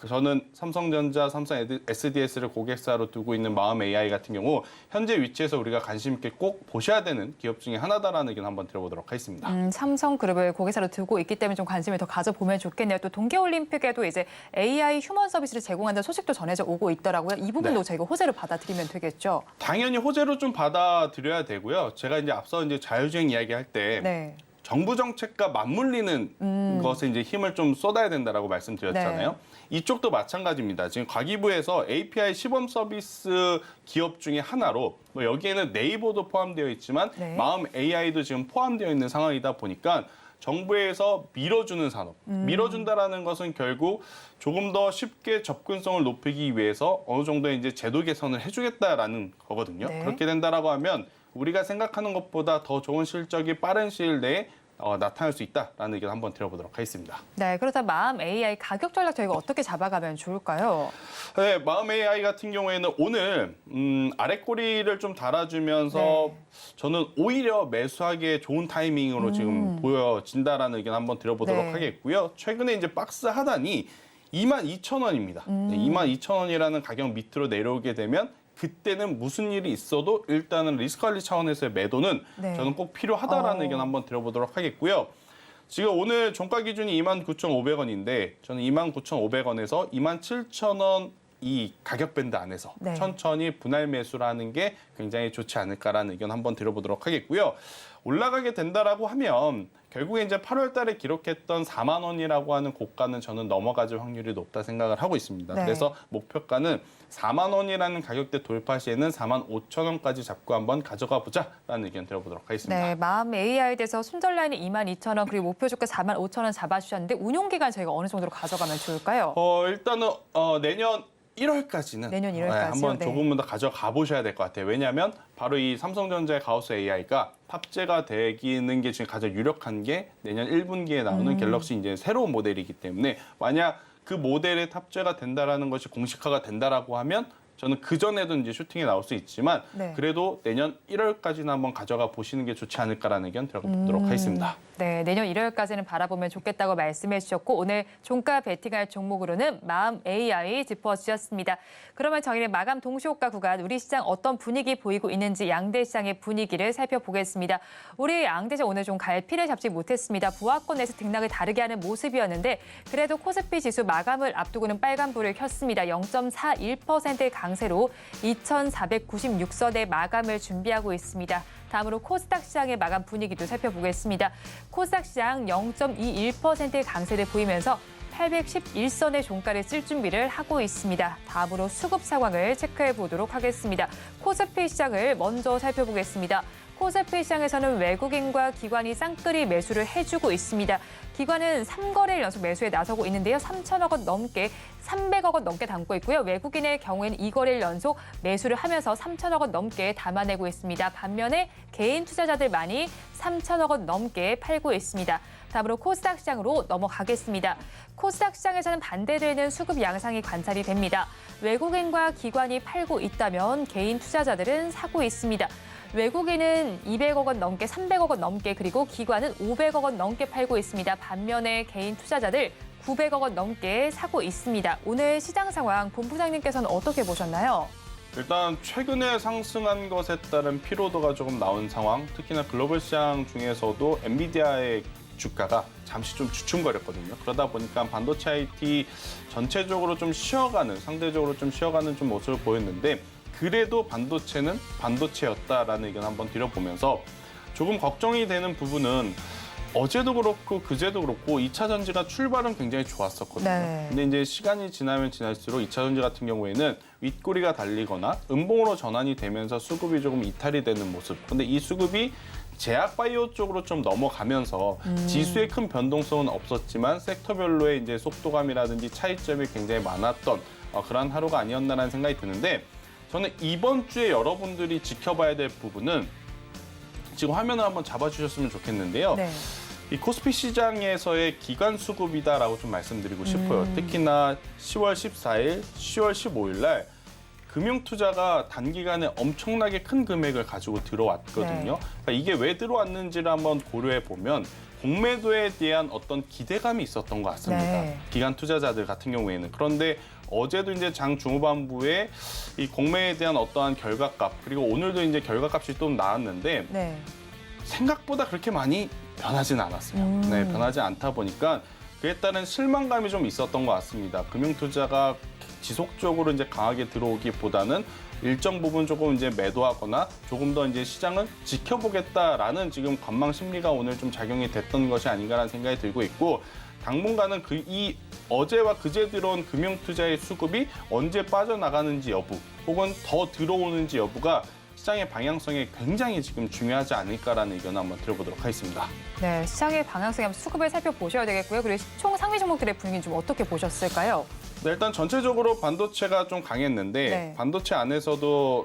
저는 삼성전자, 삼성 SDS를 고객사로 두고 있는 마음 AI 같은 경우 현재 위치에서 우리가 관심 있게 꼭 보셔야 되는 기업 중에 하나다라는 의견 한번 들어보도록 하겠습니다. 삼성그룹을 고객사로 두고 있기 때문에 좀 관심을 더 가져보면 좋겠네요. 또 동계올림픽에도 이제 AI 휴먼 서비스를 제공한다는 소식도 전해져 오고 있더라고요. 이 부분도 네. 저희가 호재를 받아들이면 되겠죠. 당연히 호재로 좀 받아들여야 되고요. 제가 이제 앞서 이제 자율주행 이야기할 때 네. 정부 정책과 맞물리는 것에 이제 힘을 좀 쏟아야 된다라고 말씀드렸잖아요. 네. 이쪽도 마찬가지입니다. 지금 과기부에서 API 시범 서비스 기업 중에 하나로 뭐 여기에는 네이버도 포함되어 있지만 네. 마음 AI도 지금 포함되어 있는 상황이다 보니까 정부에서 밀어주는 산업, 밀어준다라는 것은 결국 조금 더 쉽게 접근성을 높이기 위해서 어느 정도의 이제 제도 개선을 해주겠다라는 거거든요. 네. 그렇게 된다라고 하면 우리가 생각하는 것보다 더 좋은 실적이 빠른 시일 내에 나타날 수 있다라는 의견 한번 들어보도록 하겠습니다. 네, 그렇다면 마음 AI 가격 전략 저희가 어떻게 잡아가면 좋을까요? 네, 마음 AI 같은 경우에는 오늘 아랫꼬리를 좀 달아주면서 네. 저는 오히려 매수하기에 좋은 타이밍으로 지금 보여진다라는 의견 한번 들어보도록 네. 하겠고요. 최근에 이제 박스 하단이 22,000원입니다. 네, 22,000원이라는 가격 밑으로 내려오게 되면 그때는 무슨 일이 있어도 일단은 리스크 관리 차원에서의 매도는 네. 저는 꼭 필요하다라는 의견 한번 들어보도록 하겠고요. 지금 오늘 종가 기준이 29,500원인데 저는 29,500원에서 27,000원 이 가격 밴드 안에서 네. 천천히 분할 매수라는 게 굉장히 좋지 않을까라는 의견 한번 들어보도록 하겠고요. 올라가게 된다라고 하면 결국에 이제 8월 달에 기록했던 4만 원이라고 하는 고가는 저는 넘어가질 확률이 높다 생각을 하고 있습니다. 네. 그래서 목표가는 4만 원이라는 가격대 돌파 시에는 4만 5천 원까지 잡고 한번 가져가 보자라는 의견 들어보도록 하겠습니다. 네, 마음 AI에 대해서 손절 라인이 22,000원 그리고 목표 주가 45,000원 잡아주셨는데 운용 기간 저희가 어느 정도로 가져가면 좋을까요? 일단은 내년 1월까지는 내년 1월까지요? 한번 네. 조금은 더 가져가 보셔야 될 것 같아요. 왜냐하면 바로 이 삼성전자의 가우스 AI가 탑재가 되기는 게 지금 가장 유력한 게 내년 1분기에 나오는 갤럭시 이제 새로운 모델이기 때문에 만약 그 모델에 탑재가 된다라는 것이 공식화가 된다라고 하면 저는 그 전에도 이제 슈팅이 나올 수 있지만 네. 그래도 내년 1월까지는 한번 가져가 보시는 게 좋지 않을까라는 의견 들어보도록 하겠습니다. 네, 내년 1월까지는 바라보면 좋겠다고 말씀해 주셨고 오늘 종가 베팅할 종목으로는 마음 AI 짚어주셨습니다. 그러면 저희는 마감 동시호가 구간 우리 시장 어떤 분위기 보이고 있는지 양대 시장의 분위기를 살펴보겠습니다. 우리 양대장 오늘 좀 갈피를 잡지 못했습니다. 부하권에서 등락을 다르게 하는 모습이었는데 그래도 코스피 지수 마감을 앞두고는 빨간불을 켰습니다. 0.41%의 강세로 2,496선의 마감을 준비하고 있습니다. 다음으로 코스닥 시장의 마감 분위기도 살펴보겠습니다. 코스닥 시장 0.21%의 강세를 보이면서 811선의 종가를 쓸 준비를 하고 있습니다. 다음으로 수급 상황을 체크해 보도록 하겠습니다. 코스피 시장을 먼저 살펴보겠습니다. 코스피 시장에서는 외국인과 기관이 쌍끌이 매수를 해주고 있습니다. 기관은 3거래일 연속 매수에 나서고 있는데요. 3천억 원 넘게, 300억 원 넘게 담고 있고요. 외국인의 경우에는 2거래일 연속 매수를 하면서 3천억 원 넘게 담아내고 있습니다. 반면에 개인 투자자들만이 3천억 원 넘게 팔고 있습니다. 다음으로 코스닥 시장으로 넘어가겠습니다. 코스닥 시장에서는 반대되는 수급 양상이 관찰이 됩니다. 외국인과 기관이 팔고 있다면 개인 투자자들은 사고 있습니다. 외국인은 200억 원 넘게, 300억 원 넘게, 그리고 기관은 500억 원 넘게 팔고 있습니다. 반면에 개인 투자자들 900억 원 넘게 사고 있습니다. 오늘 시장 상황 본부장님께서는 어떻게 보셨나요? 일단 최근에 상승한 것에 따른 피로도가 조금 나온 상황, 특히나 글로벌 시장 중에서도 엔비디아의 주가가 잠시 좀 주춤거렸거든요. 그러다 보니까 반도체 IT 전체적으로 좀 쉬어가는, 상대적으로 좀 쉬어가는 좀 모습을 보였는데 그래도 반도체는 반도체였다라는 의견 한번 드려보면서 조금 걱정이 되는 부분은 어제도 그렇고 그제도 그렇고 2차 전지가 출발은 굉장히 좋았었거든요. 네. 근데 이제 시간이 지나면 지날수록 2차 전지 같은 경우에는 윗꼬리가 달리거나 음봉으로 전환이 되면서 수급이 조금 이탈이 되는 모습. 근데 이 수급이 제약바이오 쪽으로 좀 넘어가면서 지수의 큰 변동성은 없었지만 섹터별로의 이제 속도감이라든지 차이점이 굉장히 많았던 그런 하루가 아니었나라는 생각이 드는데 저는 이번 주에 여러분들이 지켜봐야 될 부분은 지금 화면을 한번 잡아주셨으면 좋겠는데요. 네. 이 코스피 시장에서의 기관 수급이다라고 좀 말씀드리고 싶어요. 특히나 10월 14일, 10월 15일 날 금융투자가 단기간에 엄청나게 큰 금액을 가지고 들어왔거든요. 네. 그러니까 이게 왜 들어왔는지를 한번 고려해 보면 공매도에 대한 어떤 기대감이 있었던 것 같습니다. 네. 기관 투자자들 같은 경우에는. 그런데 어제도 이제 장 중후반부에 이 공매에 대한 어떠한 결과값 그리고 오늘도 이제 결과값이 좀 나왔는데 네. 생각보다 그렇게 많이 변하지는 않았어요. 네, 변하지 않다 보니까 그에 따른 실망감이 좀 있었던 것 같습니다. 금융투자가 지속적으로 이제 강하게 들어오기보다는 일정 부분 조금 이제 매도하거나 조금 더 이제 시장을 지켜보겠다라는 지금 관망 심리가 오늘 좀 작용이 됐던 것이 아닌가라는 생각이 들고 있고 당분간은 이 어제와 그제 들어온 금융투자의 수급이 언제 빠져나가는지 여부 혹은 더 들어오는지 여부가 시장의 방향성에 굉장히 지금 중요하지 않을까라는 의견을 한번 들어보도록 하겠습니다. 네, 시장의 방향성에 한번 수급을 살펴보셔야 되겠고요. 그리고 총 상위 종목들의 분위기는 좀 어떻게 보셨을까요? 네, 일단 전체적으로 반도체가 좀 강했는데 네. 반도체 안에서도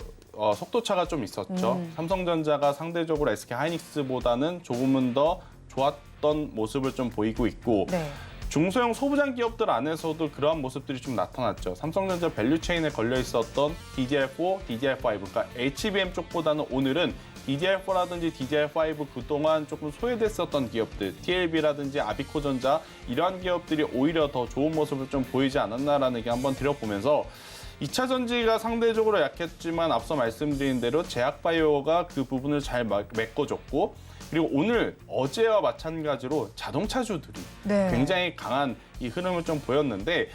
속도차가 좀 있었죠. 삼성전자가 상대적으로 SK 하이닉스보다는 조금은 더 좋았던 모습을 좀 보이고 있고 네. 중소형 소부장 기업들 안에서도 그러한 모습들이 좀 나타났죠. 삼성전자 밸류체인에 걸려 있었던 DDR4, DDR5, 그러니까 HBM 쪽보다는 오늘은 DDR4라든지 DDR5 그동안 조금 소외됐었던 기업들, TLB라든지 아비코전자 이러한 기업들이 오히려 더 좋은 모습을 좀 보이지 않았나라는 게 한번 드려보면서 2차 전지가 상대적으로 약했지만 앞서 말씀드린 대로 제약바이오가 그 부분을 잘 메꿔줬고 그리고 오늘 어제와 마찬가지로 자동차주들이 네. 굉장히 강한 이 흐름을 좀 보였는데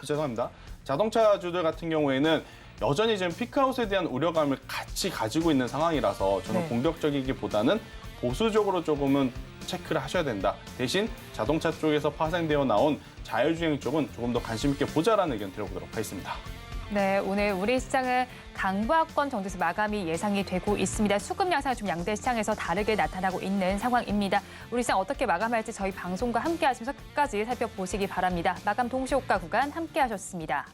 죄송합니다. 자동차주들 같은 경우에는 여전히 지금 피크아웃에 대한 우려감을 같이 가지고 있는 상황이라서 저는 네. 공격적이기보다는 보수적으로 조금은 체크를 하셔야 된다. 대신 자동차 쪽에서 파생되어 나온 자율주행 쪽은 조금 더 관심 있게 보자라는 의견 드려보도록 하겠습니다. 네, 오늘 우리 시장은 강보합권 정도에서 마감이 예상이 되고 있습니다. 수급 양상이 좀 양대 시장에서 다르게 나타나고 있는 상황입니다. 우리 시장 어떻게 마감할지 저희 방송과 함께 하시면서 끝까지 살펴보시기 바랍니다. 마감 동시호가 구간 함께 하셨습니다.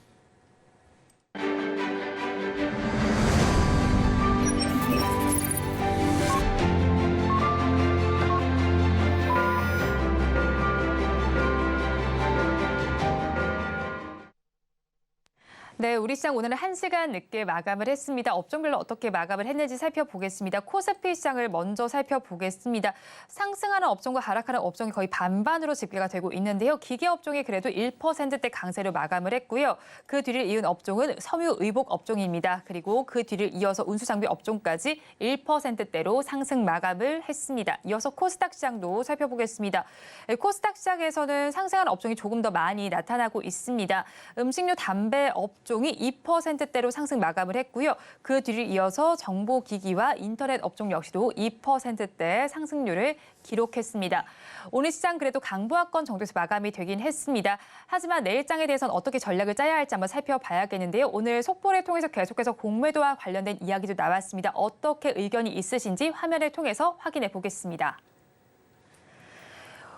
네, 우리 시장 오늘은 1시간 늦게 마감을 했습니다. 업종별로 어떻게 마감을 했는지 살펴보겠습니다. 코스피 시장을 먼저 살펴보겠습니다. 상승하는 업종과 하락하는 업종이 거의 반반으로 집계가 되고 있는데요. 기계업종이 그래도 1%대 강세로 마감을 했고요. 그 뒤를 이은 업종은 섬유의복 업종입니다. 그리고 그 뒤를 이어서 운수장비 업종까지 1%대로 상승 마감을 했습니다. 이어서 코스닥 시장도 살펴보겠습니다. 코스닥 시장에서는 상승하는 업종이 조금 더 많이 나타나고 있습니다. 음식료, 담배 업종이 2%대로 상승 마감을 했고요. 그 뒤를 이어서 정보기기와 인터넷 업종 역시도 2%대 상승률을 기록했습니다. 오늘 시장 그래도 강보합권 정도에서 마감이 되긴 했습니다. 하지만 내일장에 대해서는 어떻게 전략을 짜야 할지 한번 살펴봐야겠는데요. 오늘 속보를 통해서 계속해서 공매도와 관련된 이야기도 나왔습니다. 어떻게 의견이 있으신지 화면을 통해서 확인해 보겠습니다.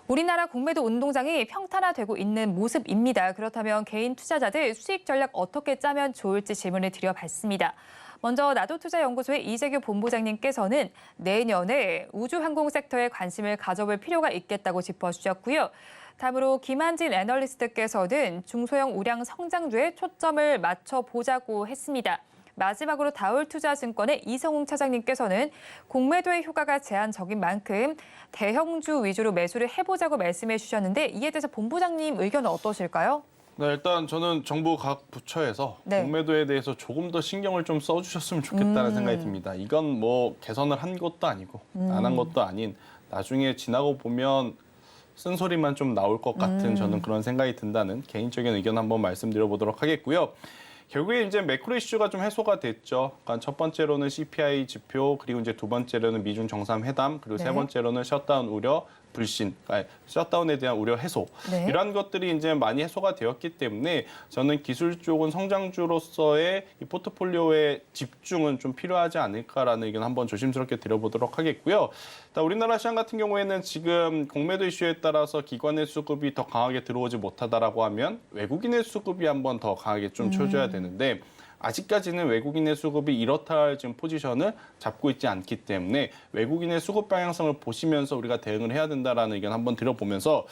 우리나라 공매도 운동장이 평탄화되고 있는 모습입니다. 그렇다면 개인 투자자들 수익 전략 어떻게 짜면 좋을지 질문을 드려봤습니다. 먼저 나도투자연구소의 이재규 본부장님께서는 내년에 우주항공 섹터에 관심을 가져볼 필요가 있겠다고 짚어주셨고요. 다음으로 김한진 애널리스트께서는 중소형 우량 성장주에 초점을 맞춰보자고 했습니다. 마지막으로 다울투자증권의 이성웅 차장님께서는 공매도의 효과가 제한적인 만큼 대형주 위주로 매수를 해보자고 말씀해 주셨는데 이에 대해서 본부장님 의견은 어떠실까요? 네, 일단 저는 정부 각 부처에서 공매도에 대해서 조금 더 신경을 좀 써주셨으면 좋겠다는 생각이 듭니다. 이건 뭐 개선을 한 것도 아니고 안 한 것도 아닌 나중에 지나고 보면 쓴소리만 좀 나올 것 같은 저는 그런 생각이 든다는 개인적인 의견 한번 말씀드려보도록 하겠고요. 결국에 이제 매크로 이슈가 좀 해소가 됐죠. 그러니까 첫 번째로는 CPI 지표, 그리고 이제 두 번째로는 미중 정상회담, 그리고 세 번째로는 셧다운 우려 불신, 그러니까 셧다운에 대한 우려 해소. 이러한 것들이 이제 많이 해소가 되었기 때문에 저는 기술 쪽은 성장주로서의 이 포트폴리오의 집중은 좀 필요하지 않을까라는 의견 한번 조심스럽게 드려보도록 하겠고요. 우리나라 시장 같은 경우에는 지금 공매도 이슈에 따라서 기관의 수급이 더 강하게 들어오지 못하다라고 하면 외국인의 수급이 한번 더 강하게 좀 쳐줘야 되는데 아직까지는 외국인의 수급이 이렇다 할 지금 포지션을 잡고 있지 않기 때문에 외국인의 수급 방향성을 보시면서 우리가 대응을 해야 된다라는 의견 한번 드려보면서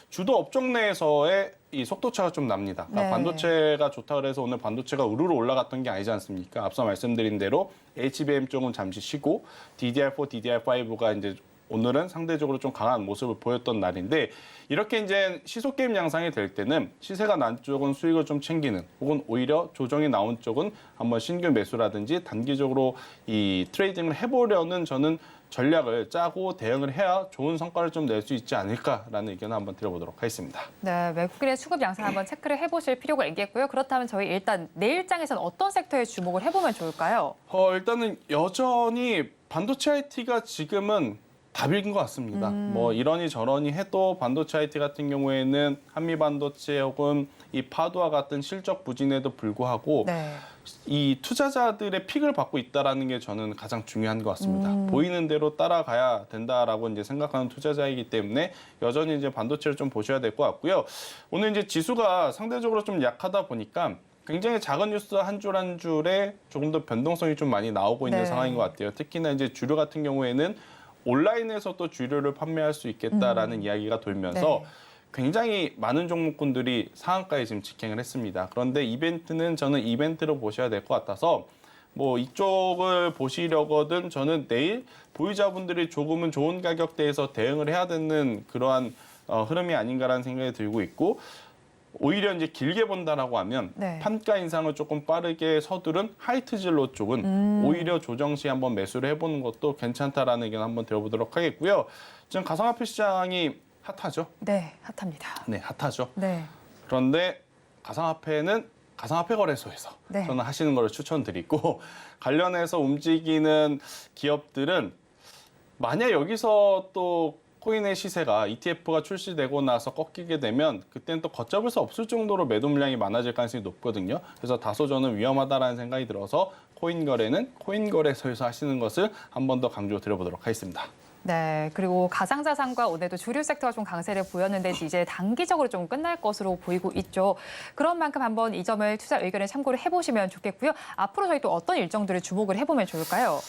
주도 업종 내에서의 이 속도차가 좀 납니다. 그러니까 반도체가 좋다 그래서 오늘 반도체가 우르르 올라갔던 게 아니지 않습니까? 앞서 말씀드린 대로 HBM 쪽은 잠시 쉬고 DDR4, DDR5가 이제 오늘은 상대적으로 좀 강한 모습을 보였던 날인데 이렇게 이제 시속 게임 양상이 될 때는 시세가 난 쪽은 수익을 좀 챙기는 혹은 오히려 조정이 나온 쪽은 한번 신규 매수라든지 단기적으로 이 트레이딩을 해보려는 저는 전략을 짜고 대응을 해야 좋은 성과를 좀 낼 수 있지 않을까라는 의견을 한번 드려보도록 하겠습니다. 네, 외국인의 수급 양상 한번 체크를 해보실 필요가 있겠고요. 그렇다면 저희 일단 내일장에서는 어떤 섹터에 주목을 해보면 좋을까요? 일단은 여전히 반도체 IT가 지금은 답인 것 같습니다. 뭐 이러니 저러니 해도 반도체 IT 같은 경우에는 한미 반도체 혹은 이 파도와 같은 실적 부진에도 불구하고 이 투자자들의 픽을 받고 있다라는 게 저는 가장 중요한 것 같습니다. 보이는 대로 따라가야 된다라고 이제 생각하는 투자자이기 때문에 여전히 이제 반도체를 좀 보셔야 될 것 같고요. 오늘 이제 지수가 상대적으로 좀 약하다 보니까 굉장히 작은 뉴스 한 줄 한 줄에 조금 더 변동성이 좀 많이 나오고 있는 상황인 것 같아요. 특히나 이제 주류 같은 경우에는 온라인에서 또 주류를 판매할 수 있겠다라는 이야기가 돌면서 굉장히 많은 종목군들이 상한가에 지금 직행을 했습니다. 그런데 이벤트는 저는 이벤트로 보셔야 될 것 같아서 뭐 이쪽을 보시려거든 저는 내일 보유자분들이 조금은 좋은 가격대에서 대응을 해야 되는 그러한 흐름이 아닌가라는 생각이 들고 있고 오히려 이제 길게 본다라고 하면 판가 인상을 조금 빠르게 서두른 하이트 진로 쪽은 오히려 조정 시 한번 매수를 해보는 것도 괜찮다라는 의견 한번 들어보도록 하겠고요. 지금 가상화폐 시장이 핫하죠? 네, 핫합니다. 네, 핫하죠. 그런데 가상화폐는 가상화폐 거래소에서 저는 하시는 걸 추천드리고 관련해서 움직이는 기업들은 만약 여기서 또 코인의 시세가 ETF가 출시되고 나서 꺾이게 되면 그때는 또 걷잡을 수 없을 정도로 매도 물량이 많아질 가능성이 높거든요. 그래서 다소 저는 위험하다라는 생각이 들어서 코인 거래는 코인 거래소에서 하시는 것을 한 번 더 강조 드려보도록 하겠습니다. 네, 그리고 가상자산과 오늘도 주류 섹터가 좀 강세를 보였는데 이제 단기적으로 좀 끝날 것으로 보이고 있죠. 그런 만큼 한번 이 점을 투자 의견에 참고를 해보시면 좋겠고요. 앞으로 저희 또 어떤 일정들을 주목을 해보면 좋을까요?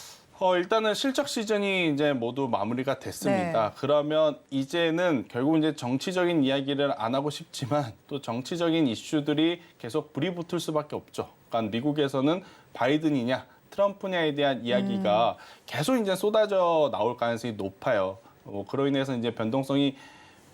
일단은 실적 시즌이 이제 모두 마무리가 됐습니다. 네. 그러면 이제는 결국 이제 정치적인 이야기를 안 하고 싶지만 또 정치적인 이슈들이 계속 불이 붙을 수밖에 없죠. 그러니까 미국에서는 바이든이냐 트럼프냐에 대한 이야기가 계속 이제 쏟아져 나올 가능성이 높아요. 그로 인해서 이제 변동성이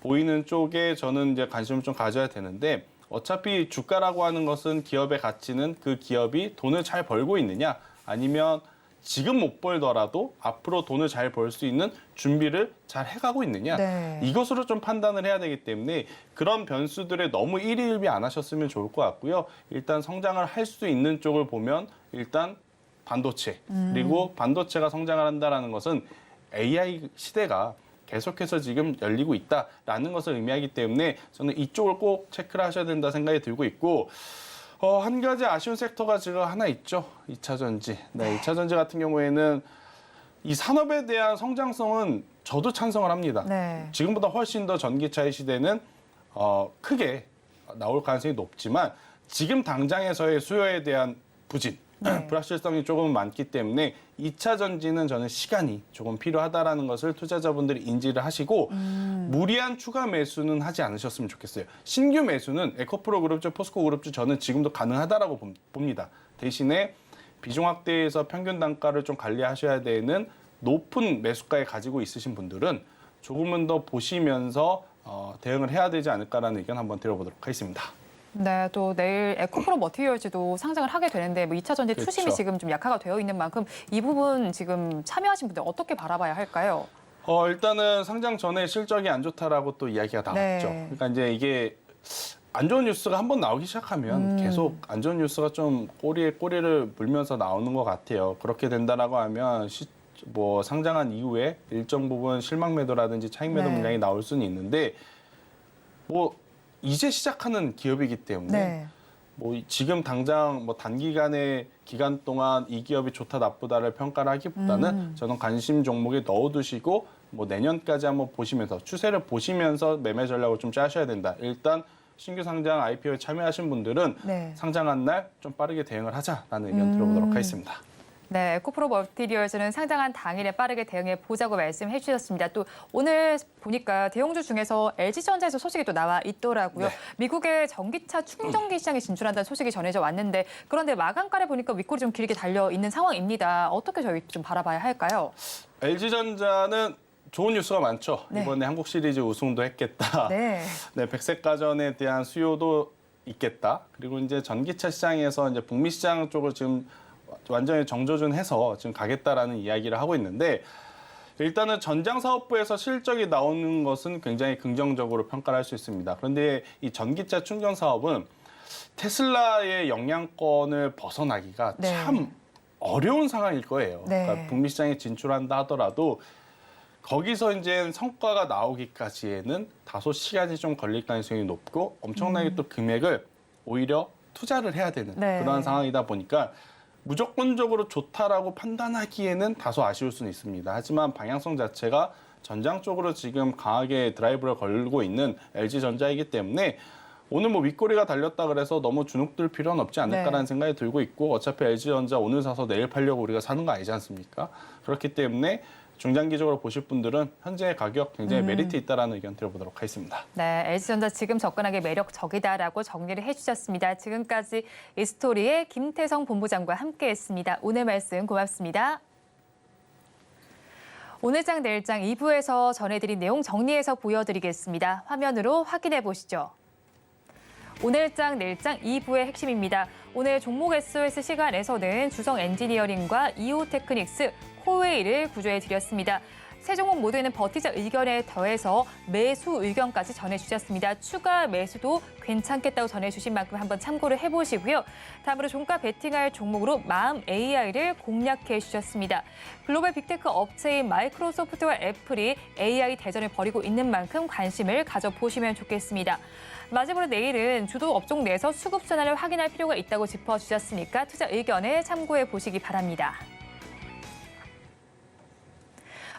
보이는 쪽에 저는 이제 관심을 좀 가져야 되는데 어차피 주가라고 하는 것은 기업의 가치는 그 기업이 돈을 잘 벌고 있느냐 아니면 지금 못 벌더라도 앞으로 돈을 잘 벌 수 있는 준비를 잘 해가고 있느냐 네. 이것으로 좀 판단을 해야 되기 때문에 그런 변수들에 너무 일희일비 안 하셨으면 좋을 것 같고요. 일단 성장을 할 수 있는 쪽을 보면 일단 반도체 그리고 반도체가 성장을 한다는 것은 AI 시대가 계속해서 지금 열리고 있다라는 것을 의미하기 때문에 저는 이쪽을 꼭 체크를 하셔야 된다 생각이 들고 있고 한 가지 아쉬운 섹터가 지금 하나 있죠. 2차 전지. 네, 2차 전지 같은 경우에는 이 산업에 대한 성장성은 저도 찬성을 합니다. 네. 지금보다 훨씬 더 전기차의 시대는 크게 나올 가능성이 높지만 지금 당장에서의 수요에 대한 부진, 네. 불확실성이 조금 많기 때문에 2차 전지는 저는 시간이 조금 필요하다라는 것을 투자자분들이 인지를 하시고 무리한 추가 매수는 하지 않으셨으면 좋겠어요. 신규 매수는 에코프로 그룹주, 포스코 그룹주 저는 지금도 가능하다라고 봅니다. 대신에 비중 확대에서 평균 단가를 좀 관리하셔야 되는 높은 매수가에 가지고 있으신 분들은 조금은 더 보시면서 대응을 해야 되지 않을까라는 의견 한번 드려보도록 하겠습니다. 네, 또 내일 에코프로 머티리얼즈도 상장을 하게 되는데 2차 전지 그렇죠. 투심이 지금 좀 약화가 되어 있는 만큼 이 부분 지금 참여하신 분들 어떻게 바라봐야 할까요? 일단은 상장 전에 실적이 안 좋다라고 또 이야기가 나왔죠. 네. 그러니까 이제 이게 안 좋은 뉴스가 한번 나오기 시작하면 계속 안 좋은 뉴스가 좀 꼬리에 꼬리를 물면서 나오는 것 같아요. 그렇게 된다라고 하면 상장한 이후에 일정 부분 실망 매도라든지 차익 매도 네. 물량이 나올 수는 있는데 이제 시작하는 기업이기 때문에 네. 지금 당장 단기간의 기간 동안 이 기업이 좋다 나쁘다를 평가를 하기보다는 저는 관심 종목에 넣어두시고 내년까지 한번 보시면서 추세를 보시면서 매매 전략을 좀 짜셔야 된다. 일단 신규 상장 IPO에 참여하신 분들은 네. 상장한 날 좀 빠르게 대응을 하자라는 의견 들어보도록 하겠습니다. 네, 에코프로 머티리얼즈는 상장한 당일에 빠르게 대응해 보자고 말씀해 주셨습니다. 또 오늘 보니까 대형주 중에서 LG전자에서 소식이 또 나와 있더라고요. 네. 미국의 전기차 충전기 시장에 진출한다는 소식이 전해져 왔는데 그런데 마감가를 보니까 윗골이 좀 길게 달려 있는 상황입니다. 어떻게 저희 좀 바라봐야 할까요? LG전자는 좋은 뉴스가 많죠. 네. 이번에 한국 시리즈 우승도 했겠다. 네. 네, 백색 가전에 대한 수요도 있겠다. 그리고 이제 전기차 시장에서 이제 북미 시장 쪽을 지금 완전히 정조준해서 지금 가겠다라는 이야기를 하고 있는데 일단은 전장사업부에서 실적이 나오는 것은 굉장히 긍정적으로 평가를 할 수 있습니다. 그런데 이 전기차 충전 사업은 테슬라의 영향권을 벗어나기가 네. 참 어려운 상황일 거예요. 네. 그러니까 북미 시장에 진출한다 하더라도 거기서 이제 성과가 나오기까지에는 다소 시간이 좀 걸릴 가능성이 높고 엄청나게 또 금액을 오히려 투자를 해야 되는 네. 그러한 상황이다 보니까 무조건적으로 좋다라고 판단하기에는 다소 아쉬울 수는 있습니다. 하지만 방향성 자체가 전장 쪽으로 지금 강하게 드라이브를 걸고 있는 LG전자이기 때문에 오늘 윗꼬리가 달렸다 그래서 너무 주눅들 필요는 없지 않을까라는 네. 생각이 들고 있고 어차피 LG전자 오늘 사서 내일 팔려고 우리가 사는 거 아니지 않습니까? 그렇기 때문에 중장기적으로 보실 분들은 현재 가격 굉장히 메리트 있다라는 의견 드려보도록 하겠습니다. 네, LG전자 지금 접근하기 매력적이다라고 정리를 해주셨습니다. 지금까지 이스토리의 김태성 본부장과 함께했습니다. 오늘 말씀 고맙습니다. 오늘장 내일장 2부에서 전해드린 내용 정리해서 보여드리겠습니다. 화면으로 확인해 보시죠. 오늘장 내일장 2부의 핵심입니다. 오늘 종목 SOS 시간에서는 주성 엔지니어링과 이오테크닉스, 코웨이를 구조해 드렸습니다. 세 종목 모두에는 버티자 의견에 더해서 매수 의견까지 전해주셨습니다. 추가 매수도 괜찮겠다고 전해주신 만큼 한번 참고를 해보시고요. 다음으로 종가 베팅할 종목으로 마음 AI를 공략해 주셨습니다. 글로벌 빅테크 업체인 마이크로소프트와 애플이 AI 대전을 벌이고 있는 만큼 관심을 가져보시면 좋겠습니다. 마지막으로 내일은 주도 업종 내에서 수급 전환을 확인할 필요가 있다고 짚어주셨으니까 투자 의견에 참고해 보시기 바랍니다.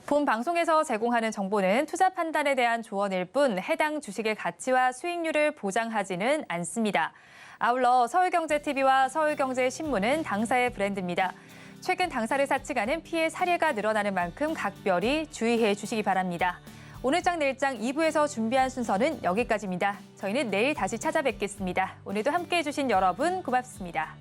본 방송에서 제공하는 정보는 투자 판단에 대한 조언일 뿐 해당 주식의 가치와 수익률을 보장하지는 않습니다. 아울러 서울경제TV와 서울경제신문은 당사의 브랜드입니다. 최근 당사를 사측하는 피해 사례가 늘어나는 만큼 각별히 주의해 주시기 바랍니다. 오늘장 내일장 2부에서 준비한 순서는 여기까지입니다. 저희는 내일 다시 찾아뵙겠습니다. 오늘도 함께해 주신 여러분 고맙습니다.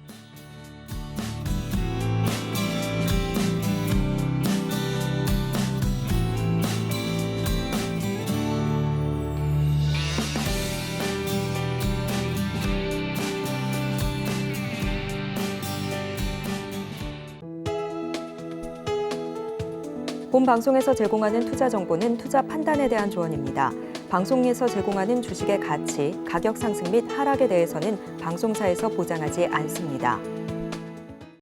본 방송에서 제공하는 투자 정보는 투자 판단에 대한 조언입니다. 방송에서 제공하는 주식의 가치, 가격 상승 및 하락에 대해서는 방송사에서 보장하지 않습니다.